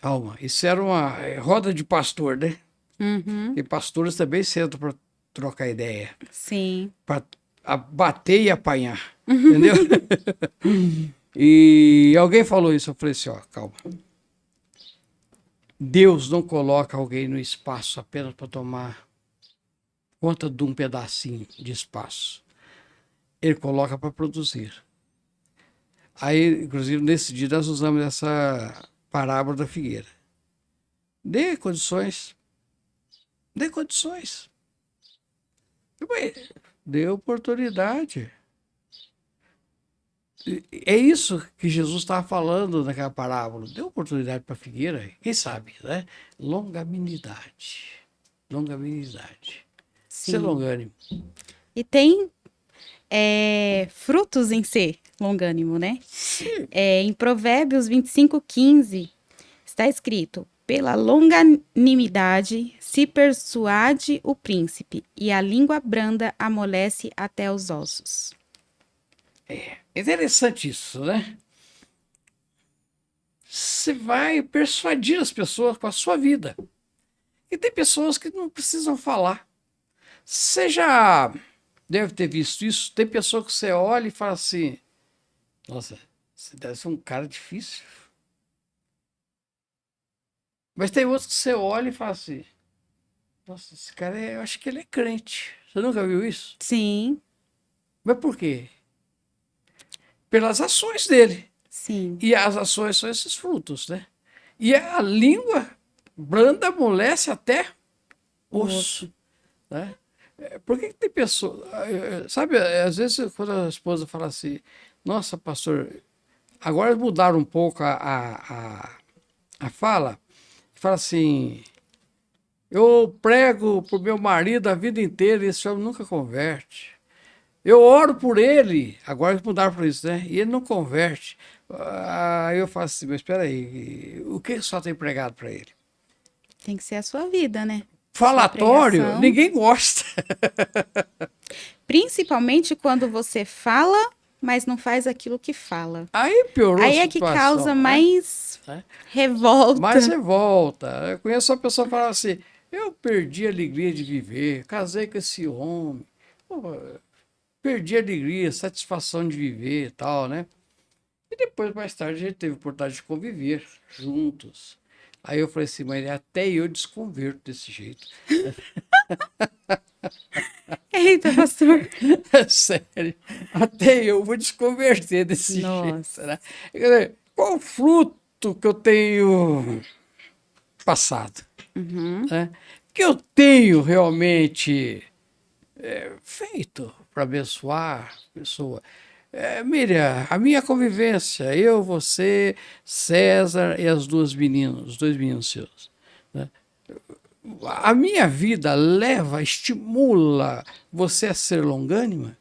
Calma, isso era uma roda de pastor, né? Uhum. E pastores também sentam para trocar ideia, Sim. para bater e apanhar, entendeu? E alguém falou isso, eu falei assim, ó, calma. Deus não coloca alguém no espaço apenas para tomar conta de um pedacinho de espaço. Ele coloca para produzir. Aí, inclusive, nesse dia nós usamos essa parábola da figueira. Dê condições. Dê condições. Dê oportunidade. É isso que Jesus estava falando naquela parábola. Dê oportunidade para a figueira, quem sabe, né? Longanimidade. Longanimidade. Ser Sim. longânimo. E tem frutos em ser longânimo, né? Sim. Em Provérbios 25:15 está escrito: pela longanimidade se persuade o príncipe, e a língua branda amolece até os ossos. É interessante isso, né? Você vai persuadir as pessoas com a sua vida. E tem pessoas que não precisam falar. Você já deve ter visto isso. Tem pessoa que você olha e fala assim, nossa, você deve ser um cara difícil. Mas tem outros que você olha e fala assim, nossa, esse cara, eu acho que ele é crente. Você nunca viu isso? Sim, Mas por quê? Pelas ações dele. sim. E as ações são esses frutos, né? E a língua branda amolece até osso, né? Por que tem pessoas... Sabe, às vezes quando a esposa fala assim, nossa, pastor, agora mudaram um pouco a fala, fala assim, eu prego pro meu marido a vida inteira e esse homem nunca converte. Eu oro por ele, agora mudaram por isso, né? E ele não converte. Aí eu faço assim, mas espera aí, o que só tem pregado para ele? Tem que ser a sua vida, né? Falatório, pregação. ninguém gosta. Principalmente quando você fala, mas não faz aquilo que fala. Aí piorou a Aí é que situação, causa né? mais É. revolta. Mas revolta. Eu conheço uma pessoa que falava assim, eu perdi a alegria de viver, casei com esse homem, pô, perdi a alegria, a satisfação de viver e tal, né? E depois, mais tarde, a gente teve a oportunidade de conviver juntos. Aí eu falei assim, mas até eu desconverto desse jeito. Eita, pastor. Sério, até eu vou desconverter desse jeito, Nossa. né? Quer dizer, qual o fruto que eu tenho passado, Uhum. né? Que eu tenho realmente feito para abençoar a pessoa. Miriam, a minha convivência, eu, você, César e as duas meninas, os dois meninos seus, né? A minha vida leva, estimula você a ser longânima?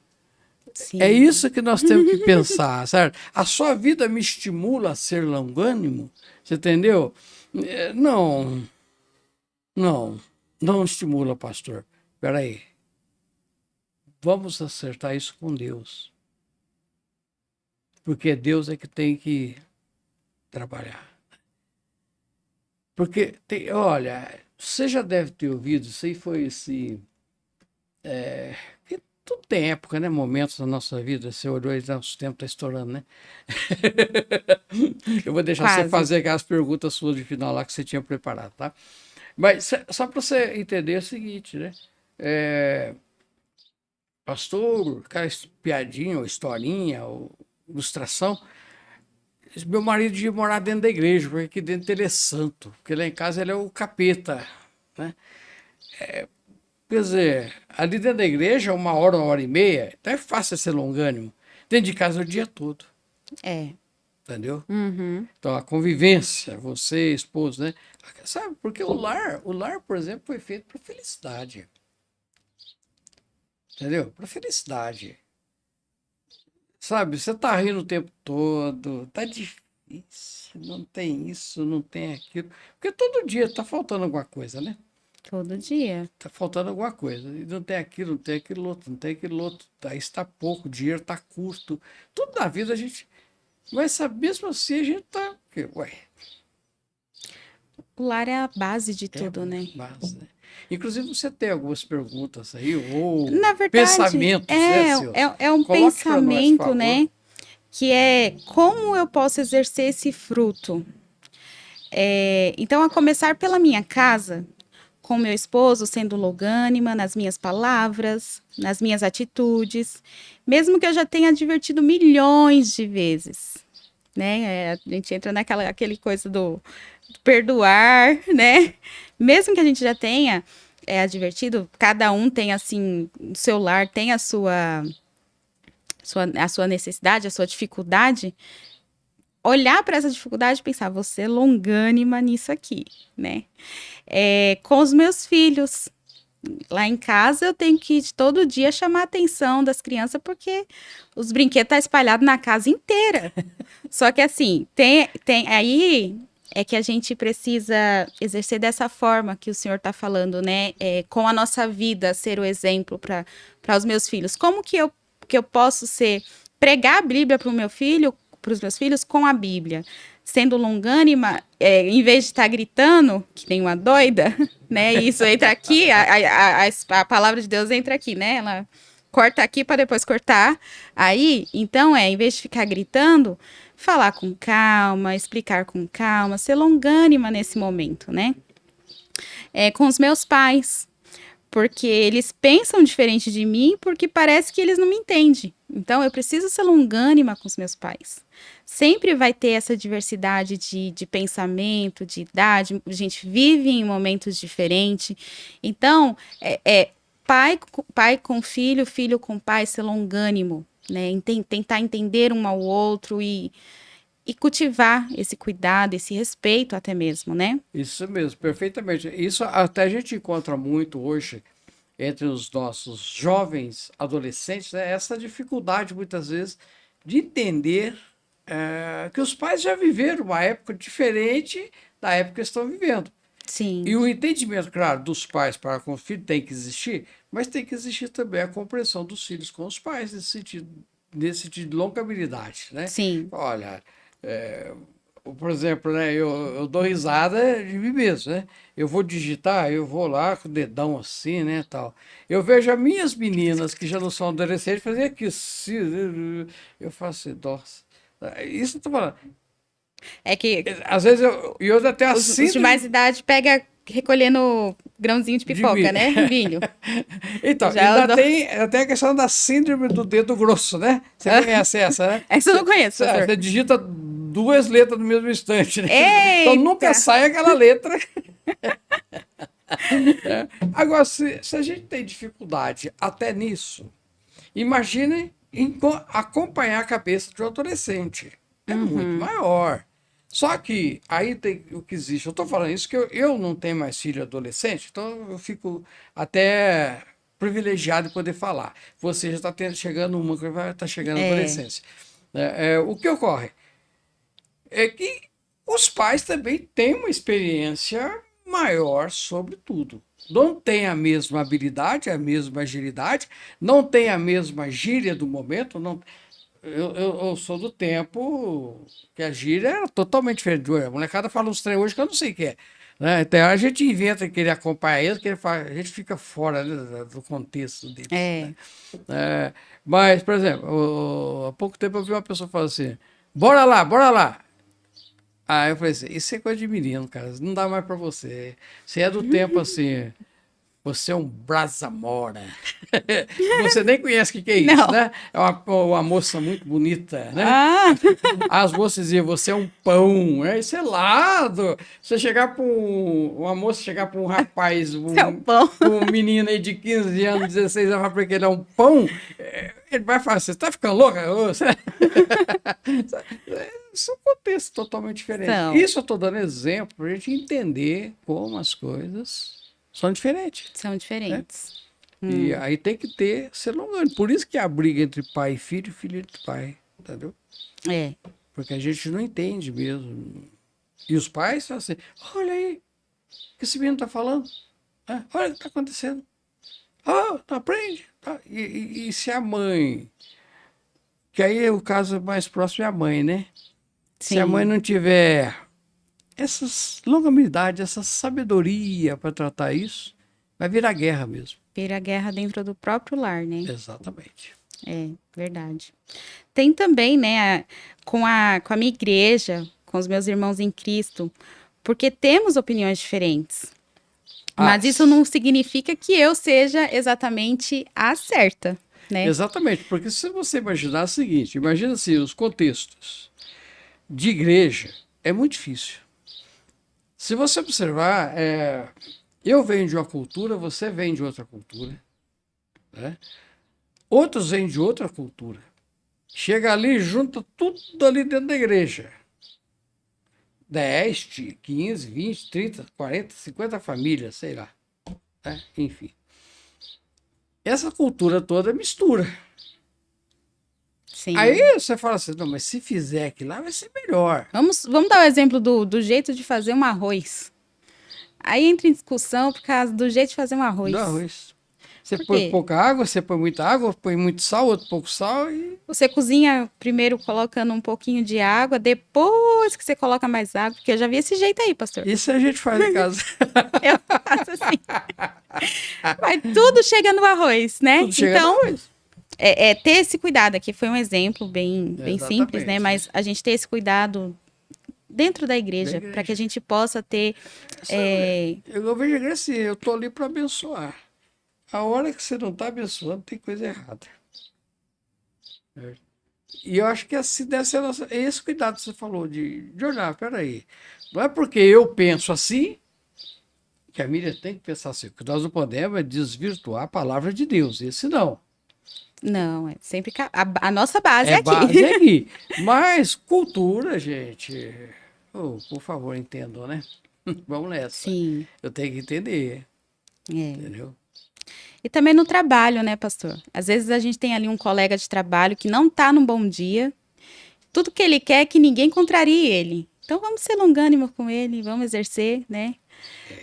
É Sim. isso que nós temos que pensar, certo? A sua vida me estimula a ser longânimo? Você entendeu? Não, não, não estimula, pastor. Espera aí. Vamos acertar isso com Deus. Porque Deus é que tem que trabalhar. Porque, olha, você já deve ter ouvido, isso aí foi esse. Porque tudo tem época, né? Momentos da nossa vida. Você olhou e nosso tempo está estourando, né? Eu vou deixar você Quase. fazer aquelas perguntas suas de final lá que você tinha preparado, tá? Mas só para você entender é o seguinte, né? É, pastor, aquela piadinha, ou historinha, ou ilustração. Meu marido ia morar dentro da igreja, porque aqui dentro ele é santo, porque lá em casa ele é o capeta, né? Quer dizer, ali dentro da igreja, uma hora e meia, então é fácil ser longânimo. Dentro de casa é o dia todo, É. entendeu? Uhum. Então a convivência, você, esposo, né? Sabe, porque o lar, por exemplo, foi feito para felicidade, entendeu? Para felicidade. Sabe, você tá rindo o tempo todo, tá difícil, não tem isso, não tem aquilo. Porque todo dia tá faltando alguma coisa, né? Todo dia. Tá faltando alguma coisa. E não tem aquilo, não tem aquilo outro, não tem aquilo outro. Aí está pouco, o dinheiro tá curto. Tudo na vida a gente. Mas sabe, mesmo assim a gente tá. Ué, O lar é a base de é tudo, né? base, né? Inclusive você tem algumas perguntas aí, ou Na verdade, pensamentos, né, seus? é um Coloque para nós, por pensamento, favor. né? Que é como eu posso exercer esse fruto. Então, a começar pela minha casa, com meu esposo sendo logânima nas minhas palavras, nas minhas atitudes, mesmo que eu já tenha advertido milhões de vezes, né? A gente entra naquela aquele coisa do perdoar, né? Mesmo que a gente já tenha advertido, cada um tem assim, o seu lar tem a sua necessidade, a sua dificuldade, olhar para essa dificuldade e pensar, você é longânima nisso aqui, né? Com os meus filhos. Lá em casa eu tenho que todo dia chamar a atenção das crianças porque os brinquedos estão espalhados na casa inteira. Só que assim, tem aí é que a gente precisa exercer dessa forma que o senhor está falando, né? Com a nossa vida, ser o exemplo para os meus filhos. Como que eu posso pregar a Bíblia para o meu filho, para os meus filhos com a Bíblia? Sendo longânima, em vez de estar gritando, que nem uma doida, né? Isso entra aqui, a palavra de Deus entra aqui, né? Ela corta aqui para depois cortar. Aí, então, em vez de ficar gritando, falar com calma, explicar com calma, ser longânima nesse momento, né? Com os meus pais, porque eles pensam diferente de mim, porque parece que eles não me entendem. Então, eu preciso ser longânima com os meus pais. Sempre vai ter essa diversidade de pensamento, de idade, a gente vive em momentos diferentes. Então, pai com filho, filho com pai, ser longânimo, né? Tentar entender um ao outro e cultivar esse cuidado, esse respeito até mesmo, né? Isso mesmo, perfeitamente. Isso até a gente encontra muito hoje entre os nossos jovens adolescentes, né, essa dificuldade, muitas vezes, de entender que os pais já viveram uma época diferente da época que estão vivendo. E Sim, o entendimento, claro, dos pais para com os filhos tem que existir, mas tem que existir também a compreensão dos filhos com os pais, nesse sentido de longabilidade, né? sim. Olha, por exemplo, né, eu dou risada de mim mesmo, né? Eu vou digitar, eu vou lá com o dedão assim, né, tal. Eu vejo as minhas meninas, que já não são adolescentes, fazer aqui, assim, eu faço assim, nossa. Isso eu tô falando. É que Às vezes eu até a os de síndrome mais idade pega recolhendo grãozinho de de pipoca, milho. né? Milho. Então, Já os... ainda tem a questão da síndrome do dedo grosso, né? Você conhece essa, né? Essa eu não conheço, pastor. Você digita duas letras no mesmo instante, né? Então nunca Eita! sai aquela letra. Agora, se a gente tem dificuldade até nisso, imagine acompanhar a cabeça de um adolescente. É muito Uhum. maior. Só que aí tem o que existe. Eu estou falando isso que eu não tenho mais filho adolescente, então eu fico até privilegiado de poder falar. Você já está chegando uma que vai estar chegando à É. adolescência. O que ocorre é que os pais também têm uma experiência maior sobre tudo. Não tem a mesma habilidade, a mesma agilidade, não tem a mesma gíria do momento. Não, eu sou do tempo que a gíria era totalmente diferente. A molecada fala uns trem hoje que eu não sei o que é. Né? Então a gente inventa querer acompanhar eles, a gente fica fora, né, do contexto deles. Né? É. Mas, por exemplo, há pouco tempo eu vi uma pessoa falar assim: bora lá, bora lá. Aí eu falei assim, isso é coisa de menino, cara, não dá mais pra você. Você é do tempo assim, você é um brasa-mora. Você nem conhece o que é isso, Não. né? É uma moça muito bonita, né? Ah, As moças diziam, você é um pão, sei lá, você chegar para uma moça chegar para um rapaz, seu pão. um menino aí de 15 anos, 16 anos, para que ele é um pão, ele vai falar, você está ficando louca? São contextos totalmente diferentes. São. Isso eu estou dando exemplo para a gente entender como as coisas são diferentes. São Né? diferentes. E Hum. aí tem que ter ser longano. Por isso que a briga entre pai e filho, filho entre pai. Entendeu? É. Porque a gente não entende mesmo. E os pais falam assim: olha aí, o que esse menino está falando? Olha o que está acontecendo. Oh, não aprende. Tá? E se a mãe. Que aí o caso mais próximo é a mãe, né? Se a mãe Sim. não tiver essa longanimidade, essa sabedoria para tratar isso, vai virar guerra mesmo. Vira guerra dentro do próprio lar, né? Exatamente. É, verdade. Tem também, né, com a minha igreja, com os meus irmãos em Cristo, porque temos opiniões diferentes. Ah, Mas isso não significa que eu seja exatamente a certa, né? exatamente, porque se você imaginar o seguinte, imagina assim, os contextos de igreja é muito difícil. Se você observar, eu venho de uma cultura, você vem de outra cultura, né? Outros vêm de outra cultura. Chega ali, junta tudo ali dentro da igreja. 10, 15, 20, 30, 40, 50 famílias, sei lá. Né? Enfim. Essa cultura toda mistura. Aí Sim. você fala assim, não, mas se fizer aquilo lá vai ser melhor. Vamos dar o exemplo do jeito de fazer um arroz. Aí entra em discussão por causa do jeito de fazer um Do arroz. arroz. Você Por põe quê? pouca água, você põe muita água, põe muito sal, outro pouco sal e Você cozinha primeiro colocando um pouquinho de água, depois que você coloca mais água, porque eu já vi esse jeito aí, pastor. isso a gente faz em casa. Eu faço assim. Mas tudo chega no arroz, né? Tudo chega no Então, arroz. ter esse cuidado aqui foi um exemplo bem simples, né? Exatamente. Mas a gente ter esse cuidado dentro da Da igreja, para que a igreja. gente possa ter. Eu vejo a igreja assim, eu estou ali para abençoar. A hora que você não está abençoando, tem coisa errada. E eu acho que assim deve ser esse cuidado que você falou, de olhar, peraí. Não é porque eu penso assim que a Miriam tem que pensar assim. O que nós não podemos é desvirtuar a palavra de Deus. Esse não. Não, é sempre. A nossa base é É aqui. base aqui. Mas cultura, gente. Oh, por favor, entendam, né? Vamos nessa. Sim, Eu tenho que entender, é. entendeu? E também no trabalho, né, pastor? Às vezes a gente tem ali um colega de trabalho que não tá num bom dia. Tudo que ele quer é que ninguém contrarie ele. Então vamos ser longânimo com ele, vamos exercer, né?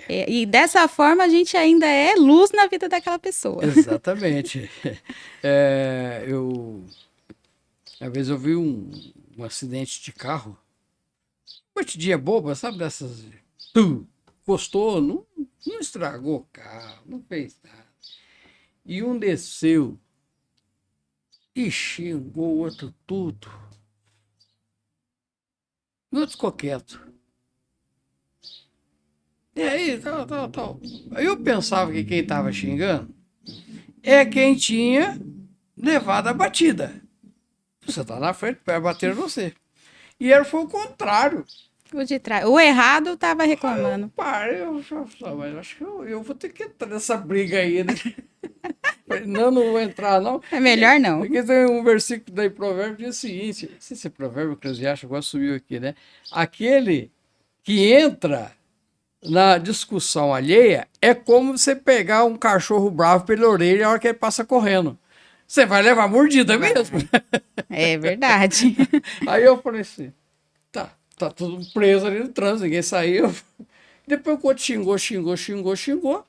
E dessa forma a gente ainda é luz na vida daquela pessoa. Exatamente. Às vezes eu vi um acidente de carro. Batidinha boba, sabe dessas? Pum, encostou, não estragou o carro, não fez nada. E um desceu e xingou o outro tudo. Muito ficou quieto. E aí, tal. Aí eu pensava que quem estava xingando é quem tinha levado a batida. Você tá na frente, vai bater você. E era foi o contrário. O de trás. O errado tava reclamando. Parei, mas acho que eu vou ter que entrar nessa briga aí, né? Falei, não vou entrar, não. É melhor não. Aqui tem um versículo daí, provérbio, que diz o seguinte, não sei se é provérbio eclesiástico, agora subiu aqui, né? Aquele que entra na discussão alheia é como você pegar um cachorro bravo pela orelha na hora que ele passa correndo. Você vai levar mordida mesmo. É verdade. Aí eu falei assim, tá tudo preso ali no trânsito, ninguém saiu. Depois o outro xingou.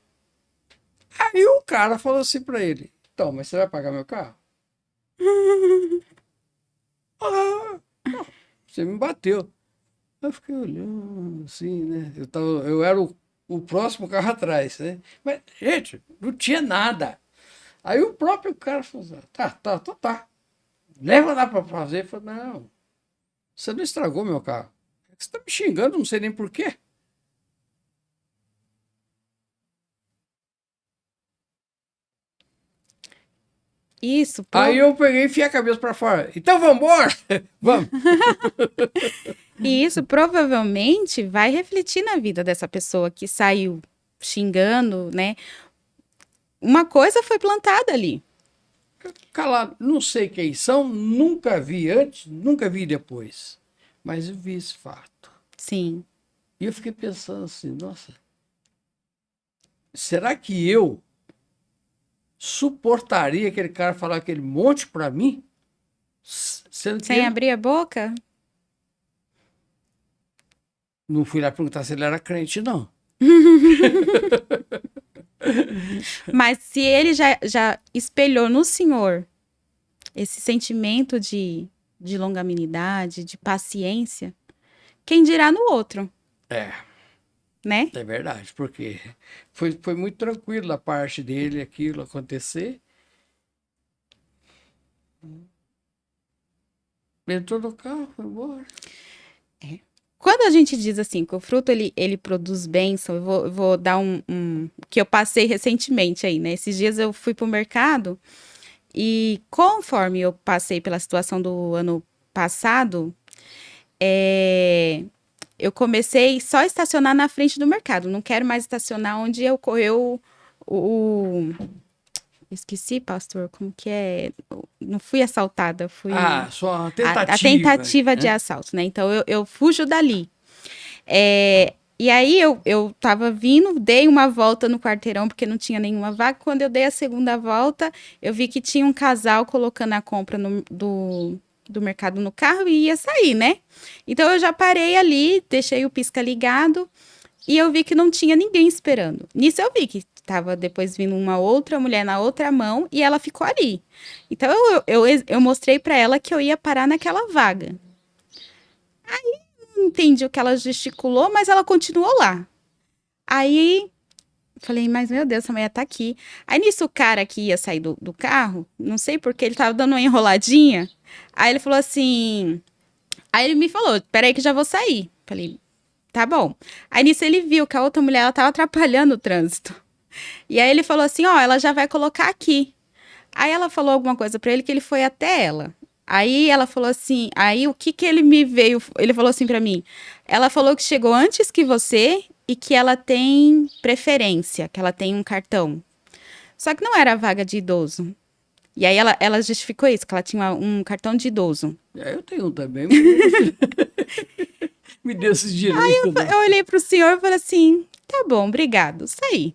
Aí o cara falou assim pra ele, então, mas você vai pagar meu carro? Ah, não, você me bateu. Eu fiquei olhando assim, né? Eu era o próximo carro atrás, né? Mas, gente, não tinha nada. Aí o próprio cara falou assim, tá. Leva lá pra fazer. Eu falei, não, você não estragou meu carro. Você tá me xingando, não sei nem por quê. Isso, Aí eu peguei e enfiei a cabeça pra fora. Então vamos embora? Vamos. E isso provavelmente vai refletir na vida dessa pessoa que saiu xingando, né? Uma coisa foi plantada ali. Calado, não sei quem são, nunca vi antes, nunca vi depois. Mas eu vi esse fato. Sim. E eu fiquei pensando assim, nossa, será que eu suportaria aquele cara falar aquele monte pra mim? Sendo que Sem ele... abrir a boca? Não fui lá perguntar se ele era crente, não. Mas se ele já espelhou no Senhor esse sentimento de longanimidade, de paciência, quem dirá no outro, É, né? é verdade, porque foi muito tranquilo da parte dele aquilo acontecer. Entrou no carro, foi embora. Quando a gente diz assim que o fruto ele produz bênção, eu vou dar que eu passei recentemente aí, né? Esses dias eu fui pro mercado e conforme eu passei pela situação do ano passado, eu comecei só a estacionar na frente do mercado. Não quero mais estacionar onde ocorreu o esqueci, pastor, como que é? Não fui assaltada, fui Só uma a tentativa, tentativa de né? assalto, né? Então eu fujo dali. E aí eu tava vindo, dei uma volta no quarteirão porque não tinha nenhuma vaga. Quando eu dei a segunda volta, eu vi que tinha um casal colocando a compra do mercado no carro e ia sair, né? Então eu já parei ali, deixei o pisca ligado e eu vi que não tinha ninguém esperando. Nisso eu vi que tava depois vindo uma outra mulher na outra mão e ela ficou ali. Então eu mostrei para ela que eu ia parar naquela vaga. Não entendi o que ela gesticulou, mas ela continuou lá. Aí, falei, mas meu Deus, essa mulher tá aqui. Aí, nisso, o cara que ia sair do carro, não sei porque ele tava dando uma enroladinha. Aí, ele falou assim... Aí, ele me falou, peraí que já vou sair. Falei, tá bom. Aí, nisso, ele viu que a outra mulher, ela tava atrapalhando o trânsito. E aí, ele falou assim, ó, ela já vai colocar aqui. Aí, ela falou alguma coisa pra ele que ele foi até ela. Aí ela falou assim, aí o que que ele me veio, ele falou assim pra mim, ela falou que chegou antes que você e que ela tem preferência, que ela tem um cartão. Só que não era vaga de idoso. E aí ela justificou isso, que ela tinha um cartão de idoso. Eu tenho um também, mas me deu esse direito, né? Eu olhei pro senhor e falei assim, tá bom, obrigado, saí.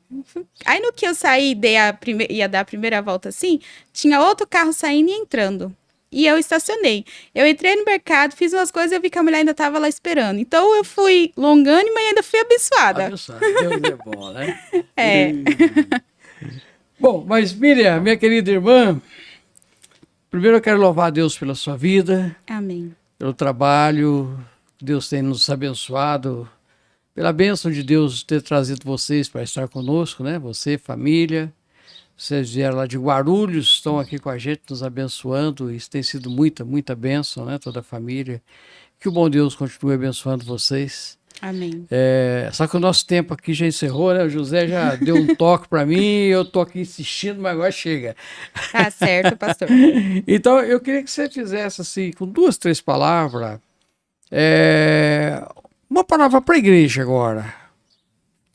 Aí no que eu saí, ia dar a primeira volta assim, tinha outro carro saindo e entrando. E eu estacionei. Eu entrei no mercado, fiz umas coisas e eu vi que a mulher ainda estava lá esperando. Então eu fui longânima e ainda fui abençoada. Abençoado, Deus é bom, né? É. Bom, mas Miriam, minha querida irmã, primeiro eu quero louvar a Deus pela sua vida, Amém. pelo trabalho, Deus tem nos abençoado, pela bênção de Deus ter trazido vocês para estar conosco, né? Você, família, vocês vieram lá de Guarulhos, estão aqui com a gente, nos abençoando, isso tem sido muita bênção, né? Toda a família Que o bom Deus continue abençoando vocês. Amém. Só que o nosso tempo aqui já encerrou, né? O José já deu um toque para mim, eu tô aqui insistindo, mas agora chega. Tá certo, pastor. Então, eu queria que você fizesse assim, com 2, 3 palavras, uma palavra para a igreja agora,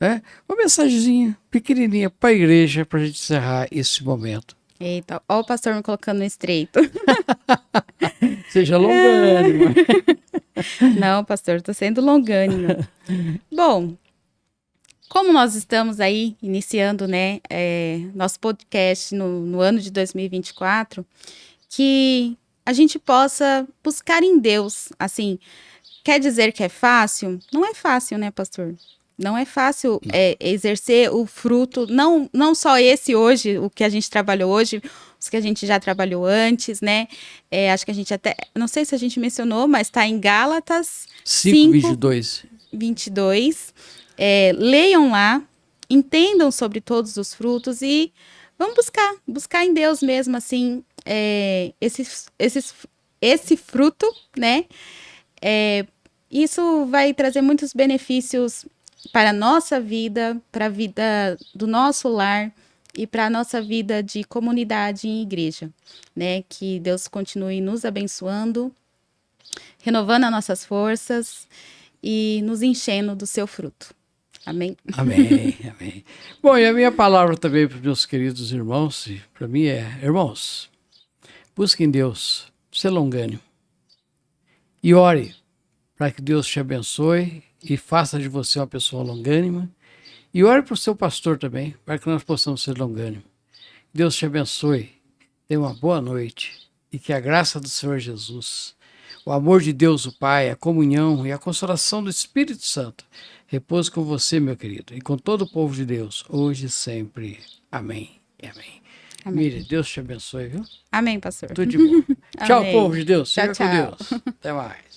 né? Uma mensagenzinha pequenininha para a igreja, para a gente encerrar esse momento. Eita, ó o pastor me colocando no estreito. Seja longânimo. Não, pastor, tô sendo longânimo. Bom, como nós estamos aí iniciando, né, nosso podcast no ano de 2024, que a gente possa buscar em Deus, assim, quer dizer que é fácil? Não é fácil, né, pastor? Não é fácil exercer o fruto, não só esse hoje, o que a gente trabalhou hoje, os que a gente já trabalhou antes, né? Acho que a gente até, não sei se a gente mencionou, mas está em Gálatas 5:22. 22. Leiam lá, entendam sobre todos os frutos e vamos buscar em Deus mesmo, assim, esse fruto, né? Isso vai trazer muitos benefícios para a nossa vida, para a vida do nosso lar e para a nossa vida de comunidade em igreja, né? Que Deus continue nos abençoando, renovando as nossas forças e nos enchendo do seu fruto. Amém? Amém, amém. Bom, e a minha palavra também para os meus queridos irmãos, e para mim irmãos, busquem Deus, ser longânimo e ore para que Deus te abençoe e faça de você uma pessoa longânima. E ore para o seu pastor também, para que nós possamos ser longânimos. Deus te abençoe, tenha uma boa noite e que a graça do Senhor Jesus, o amor de Deus o Pai, a comunhão e a consolação do Espírito Santo repouse com você, meu querido, e com todo o povo de Deus, hoje e sempre. Amém e amém. Amém. Mire, Deus te abençoe, viu? Amém, pastor. Tudo de bom. Tchau, Amém. povo de Deus. Tchau, Fica com tchau. Deus. Até mais.